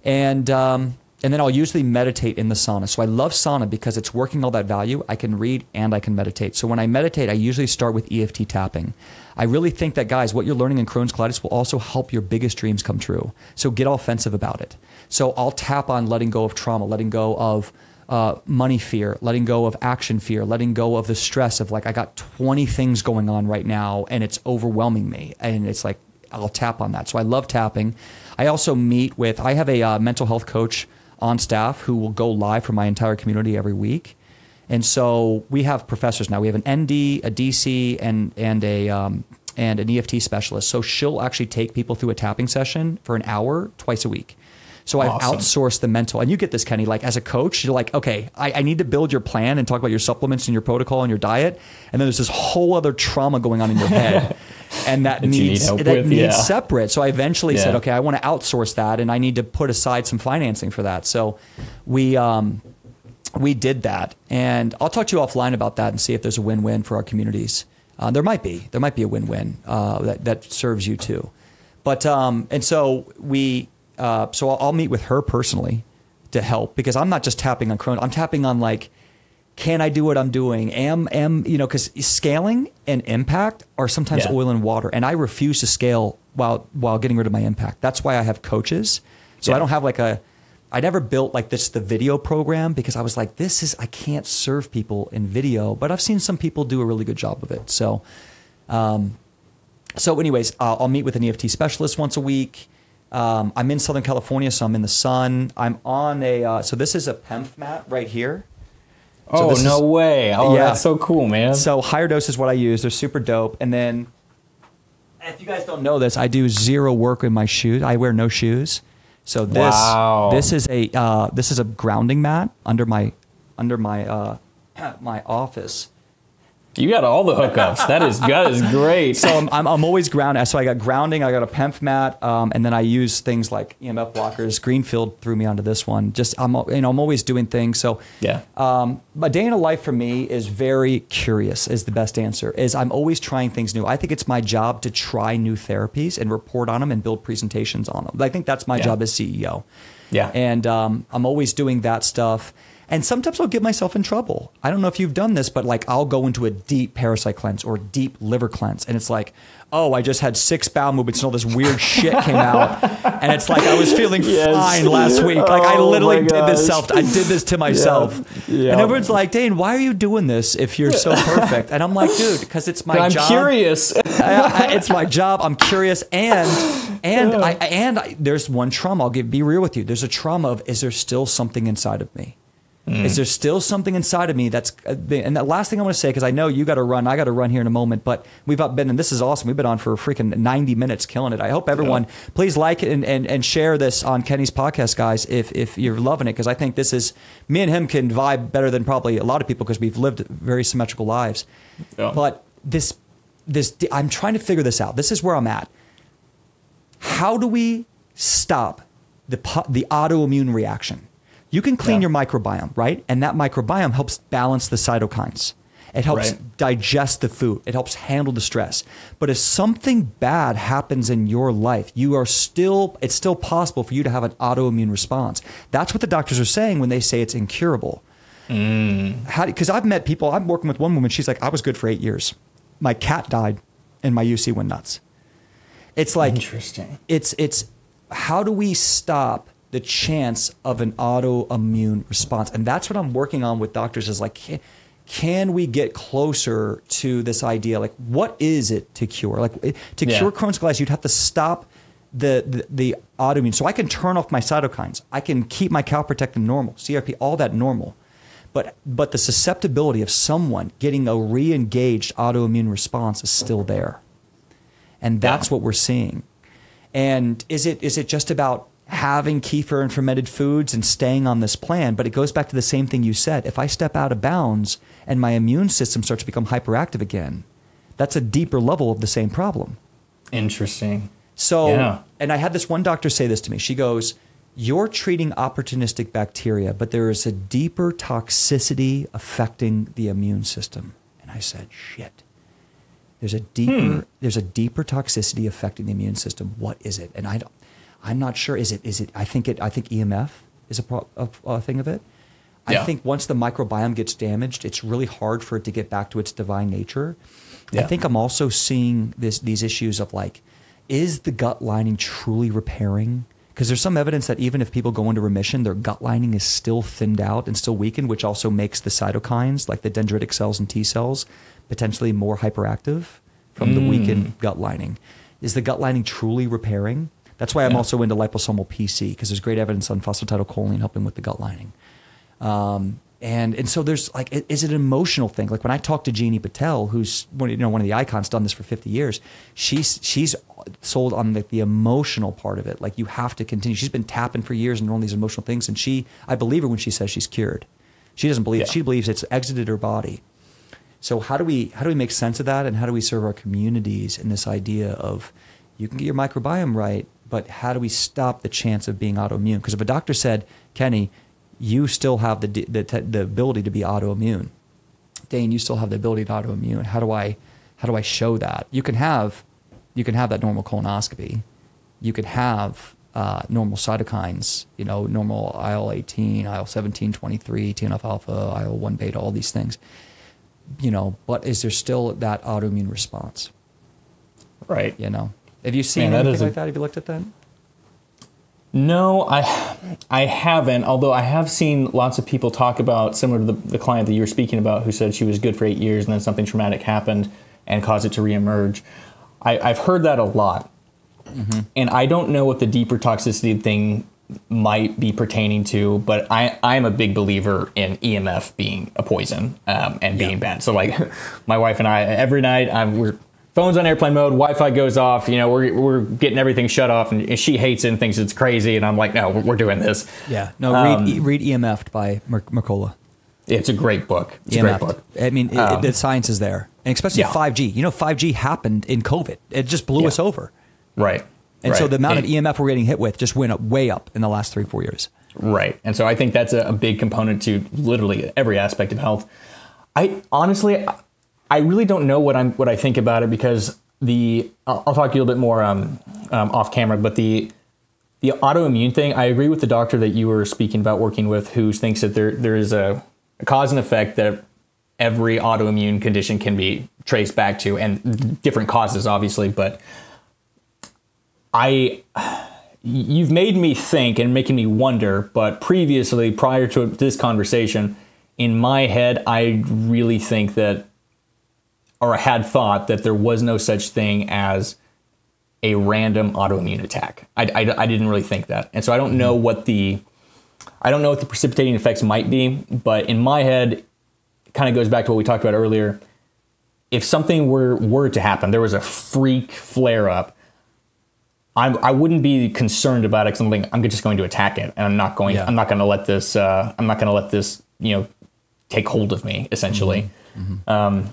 And then I'll usually meditate in the sauna. So I love sauna because it's working all that value. I can read and I can meditate. So when I meditate, I usually start with EFT tapping. I really think that, guys, what you're learning in Crohn's colitis will also help your biggest dreams come true. So get offensive about it. So I'll tap on letting go of trauma, letting go of money fear, letting go of action fear, letting go of the stress of like, I got 20 things going on right now and it's overwhelming me. And it's like, I'll tap on that. So I love tapping. I also I have a mental health coach on staff who will go live for my entire community every week. And so we have professors now. We have an ND, a DC, and an EFT specialist. So she'll actually take people through a tapping session for an hour twice a week. So I've outsourced the mental. And you get this, Kenny, like as a coach, you're like, okay, I need to build your plan and talk about your supplements and your protocol and your diet. And then there's this whole other trauma going on in your head. And that needs separate. So I eventually said, okay, I want to outsource that and I need to put aside some financing for that. So we did that. And I'll talk to you offline about that and see if there's a win-win for our communities. There might be a win-win that serves you too. But and so so I'll meet with her personally to help because I'm not just tapping on Crohn. I'm tapping on like, can I do what I'm doing? Because scaling and impact are sometimes oil and water, and I refuse to scale while getting rid of my impact. That's why I have coaches. So I don't have I never built like the video program because I was like, I can't serve people in video, but I've seen some people do a really good job of it. So, anyways, I'll meet with an EFT specialist once a week. I'm in Southern California, so I'm in the sun. I'm on so this is a PEMF mat right here. So no way. Oh, yeah. That's so cool, man. So higher dose is what I use. They're super dope. And then if you guys don't know this, I do zero work in my shoes. I wear no shoes. So this is a grounding mat under my my office. You got all the hookups. That is great. So I'm always grounded. So I got grounding. I got a PEMF mat, and then I use things like EMF blockers. Greenfield threw me onto this one. I'm always doing things. So a day in a life for me is very curious. Is the best answer. Is I'm always trying things new. I think it's my job to try new therapies and report on them and build presentations on them. I think that's my job as CEO. Yeah. And I'm always doing that stuff. And sometimes I'll get myself in trouble. I don't know if you've done this, but like I'll go into a deep parasite cleanse or deep liver cleanse. And it's like, oh, I just had 6 bowel movements and all this weird shit came out. And it's like I was feeling fine last week. Like I literally did this I did this to myself. And everyone's like, Dane, why are you doing this if you're so perfect? And I'm like, dude, because it's my job. I'm curious. It's my job. I'm curious. And there's one trauma. I'll be real with you. There's a trauma of, is there still something inside of me? Is there still something inside of me that's, and the last thing I want to say, because I know you got to run, I got to run here in a moment, but we've been, and this is awesome. We've been on for freaking 90 minutes, killing it. I hope everyone, please like it and share this on Kenny's podcast, guys, if you're loving it, because I think this is, me and him can vibe better than probably a lot of people because we've lived very symmetrical lives. But this, I'm trying to figure this out. This is where I'm at. How do we stop the autoimmune reaction? You can clean your microbiome, right? And that microbiome helps balance the cytokines. It helps digest the food. It helps handle the stress. But if something bad happens in your life, it's still possible for you to have an autoimmune response. That's what the doctors are saying when they say it's incurable. Because I've met people, I'm working with one woman, she's like, I was good for 8 years. My cat died and my UC went nuts. It's like, interesting. It's how do we stop the chance of an autoimmune response? And that's what I'm working on with doctors is like, can we get closer to this idea? Like, what is it to cure? Like to cure Crohn's colitis, you'd have to stop the autoimmune. So I can turn off my cytokines. I can keep my calprotectin normal, CRP, all that normal. But the susceptibility of someone getting a re-engaged autoimmune response is still there. And that's what we're seeing. And is it just about having kefir and fermented foods and staying on this plan. But it goes back to the same thing you said. If I step out of bounds and my immune system starts to become hyperactive again, that's a deeper level of the same problem. Interesting. So, and I had this one doctor say this to me. She goes, you're treating opportunistic bacteria, but there is a deeper toxicity affecting the immune system. And I said, shit. There's a deeper toxicity affecting the immune system. What is it? And I'm not sure. Is it? I think EMF is a thing of it. I think once the microbiome gets damaged, it's really hard for it to get back to its divine nature. I think I'm also seeing these issues of like, is the gut lining truly repairing? Because there's some evidence that even if people go into remission, their gut lining is still thinned out and still weakened, which also makes the cytokines, like the dendritic cells and T cells, potentially more hyperactive from the weakened gut lining. Is the gut lining truly repairing? That's why I'm also into liposomal PC, because there's great evidence on phosphatidylcholine helping with the gut lining. And so there's like, is it an emotional thing? Like when I talk to Jeannie Patel, who's one of the icons, done this for 50 years, she's sold on the emotional part of it. Like you have to continue. She's been tapping for years and all these emotional things. And I believe her when she says she's cured. She doesn't believe it. She believes it's exited her body. So how do we make sense of that? And how do we serve our communities in this idea of you can get your microbiome right, but how do we stop the chance of being autoimmune? Because if a doctor said, Kenny, you still have the ability to be autoimmune. Dane, you still have the ability to autoimmune. How do I show that? You can have that normal colonoscopy. You can have normal cytokines, normal IL-18, IL-17, 23, TNF-alpha, IL-1 beta, all these things. But is there still that autoimmune response? Right. Have you seen anything like that? Have you looked at that? No, I haven't, although I have seen lots of people talk about, similar to the client that you were speaking about, who said she was good for 8 years and then something traumatic happened and caused it to reemerge. I've heard that a lot. Mm-hmm. And I don't know what the deeper toxicity thing might be pertaining to, but I'm a big believer in EMF being a poison and being bad. So like my wife and I, every night we're phone's on airplane mode, Wi-Fi goes off, we're getting everything shut off, and she hates it and thinks it's crazy, and I'm like, no, we're doing this. Yeah. No, read EMF by Mercola. It's a great book. It's a great book. I mean, the science is there. And especially 5G. 5G happened in COVID. It just blew us over. Right. And so the amount of EMF we're getting hit with just went up, way up in the last 3-4 years. Right. And so I think that's a big component to literally every aspect of health. I really don't know what I think about it, because I'll talk to you a little bit more off camera, but the autoimmune thing, I agree with the doctor that you were speaking about working with, who thinks that there is a cause and effect that every autoimmune condition can be traced back to, and different causes, obviously. But you've made me think and making me wonder, but previously, prior to this conversation, in my head, I really think that, or I had thought that there was no such thing as a random autoimmune attack. I didn't really think that. And so I don't know what the precipitating effects might be, but in my head, it kind of goes back to what we talked about earlier. If something were to happen, there was a freak flare up, I wouldn't be concerned about it, because I'm just going to attack it, and I'm not going to let this take hold of me, essentially. Mm-hmm.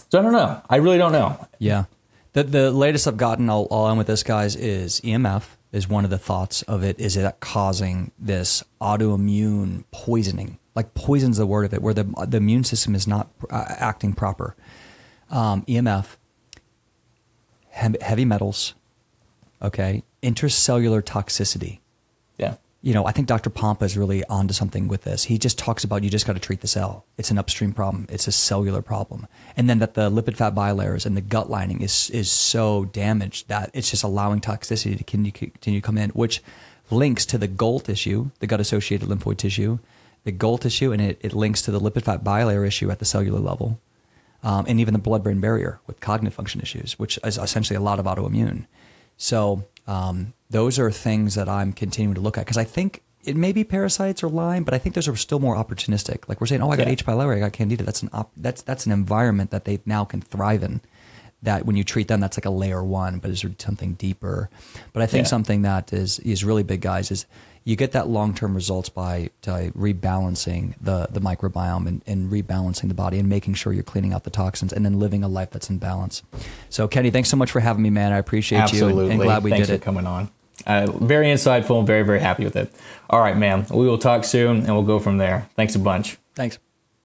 So I don't know. I really don't know. Yeah. The latest I've gotten, I'll end with this, guys, is EMF is one of the thoughts of it. Is it causing this autoimmune poisoning? Like poison's the word of it, where the immune system is not acting proper. EMF, heavy metals, okay, intracellular toxicity. Yeah. I think Dr. Pompa is really onto something with this. He just talks about you just got to treat the cell. It's an upstream problem. It's a cellular problem. And then that the lipid fat bilayers and the gut lining is so damaged that it's just allowing toxicity to continue to come in, which links to the GOL tissue, the gut-associated lymphoid tissue, the GOL tissue, and it links to the lipid fat bilayer issue at the cellular level, and even the blood-brain barrier with cognitive function issues, which is essentially a lot of autoimmune. So those are things that I'm continuing to look at, because I think it may be parasites or Lyme, but I think those are still more opportunistic. Like we're saying, I got H. pylori, I got Candida. That's an environment that they now can thrive in. that when you treat them, that's like a layer one, but it's something deeper. But I think something that is really big, guys, is you get that long-term results by rebalancing the microbiome and rebalancing the body and making sure you're cleaning out the toxins and then living a life that's in balance. So Kenny, thanks so much for having me, man. I appreciate you and glad we Thanks did it. for coming on. Very insightful. Very, very happy with it. All right, man. We will talk soon and we'll go from there. Thanks a bunch. Thanks.